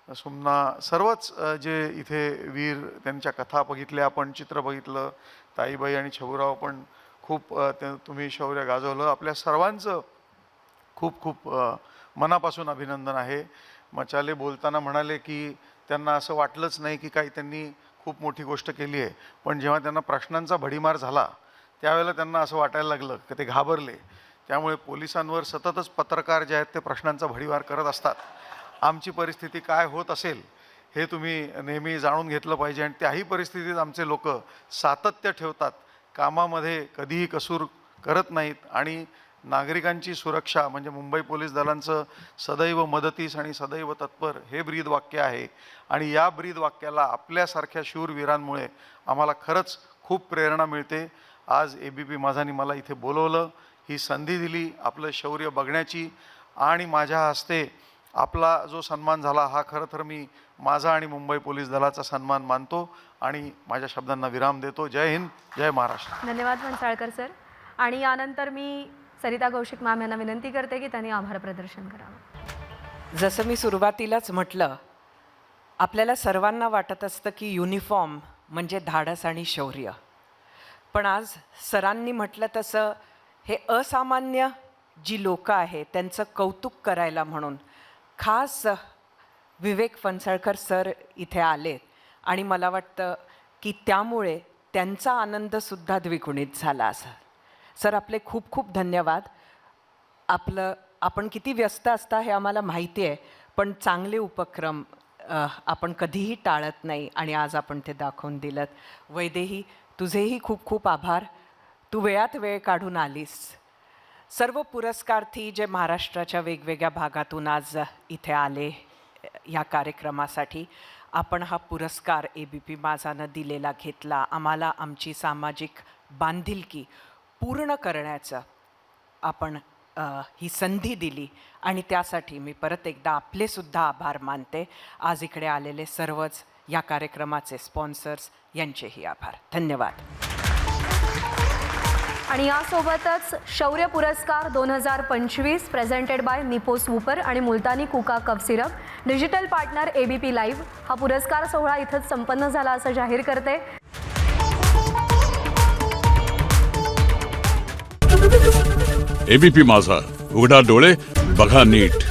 सुमना, सर्वच जे इथे वीर, त्यांच्या कथा बघितल्या, आपण चित्र बघितलं, ताईबाई आणि छबुराव पण खूप तुम्ही शौर्य गाजवलं. आपल्या सर्वांचं खूप खूप मनापासून अभिनंदन आहे. मचाले बोलताना म्हणाले की त्यांना असं वाटलंच नाही की काही त्यांनी खूप मोठी गोष्ट केली आहे, पण जेव्हा त्यांना प्रश्नांचा भडीमार झाला त्यावेळेला त्यांना असं वाटायला लागलं की ते घाबरले. त्यामुळे पोलिसांवर सततच पत्रकार जे आहेत ते प्रश्नांचा भडीमार करत असतात. आमची परिस्थिती काय होत असेल हे तुम्ही नेहमी जाणून घेतलं पाहिजे, आणि त्याही परिस्थितीत आमचे लोक सातत्य ठेवतात, कामामध्ये कधीही कसूर करत नाहीत, आणि नागरिकांची सुरक्षा म्हणजे मुंबई पोलीस दलांचं सदैव मदतीस आणि सदैव तत्पर हे ब्रीद वाक्य आहे. आणि या ब्रीद वाक्याला आपल्यासारख्या शूरवीरांमुळे आम्हाला खरंच खूप प्रेरणा मिळते. आज ABP माझानी मला इथे बोलवलं, ही संधी दिली आपलं शौर्य बघण्याची, आणि माझ्या हस्ते आपला जो सन्मान झाला हा खरं तर मी माझा आणि मुंबई पोलीस दलाचा सन्मान मानतो आणि माझ्या शब्दांना विराम देतो. जय हिंद, जय महाराष्ट्र. धन्यवाद फणसाळकर सर. आणि यानंतर मी सरिता कौशिक मॅम यांना विनंती करते की त्यांनी आभार प्रदर्शन करावं. जसं मी सुरुवातीलाच म्हटलं, आपल्याला सर्वांना वाटत असतं की युनिफॉर्म म्हणजे धाडस आणि शौर्य, पण आज सरांनी म्हटलं तसं हे असामान्य जी लोकं आहेत त्यांचं कौतुक करायला म्हणून खास विवेक फणसळकर सर इथे आले, आणि मला वाटतं की त्यामुळे त्यांचा आनंदसुद्धा द्विगुणित झाला. असं सर, आपले खूप खूप धन्यवाद. आपण किती व्यस्त असता हे आम्हाला माहिती आहे, पण चांगले उपक्रम आपण कधीही टाळत नाही, आणि आज आपण ते दाखवून दिलं. वैदेही, तुझेही खूप खूप आभार, तू वेळात वेळ काढून आलीस. सर्व पुरस्कार्थी जे महाराष्ट्राच्या वेगवेगळ्या भागातून आज इथे आले या कार्यक्रमासाठी, आपण हा पुरस्कार ABP माझानं दिलेला घेतला. आम्हाला आमची सामाजिक बांधिलकी पूर्ण करण्याचं आपण ही संधी दिली, आणि त्यासाठी मी परत एकदा आपलेसुद्धा आभार मानते. आज इकडे आलेले सर्वच या कार्यक्रमाचे स्पॉन्सर्स यांचेही आभार. धन्यवाद. आणि यासोबतच शौर्य पुरस्कार 2025 प्रेझेंटेड बाय निपोस वूपर आणि मुलतानी कुका cough syrup, digital partner ABP live, हा पुरस्कार सोहळा इथंच संपन्न झाला असं जाहीर करते. ABP माझा, उघडा डोळे बघा नीट.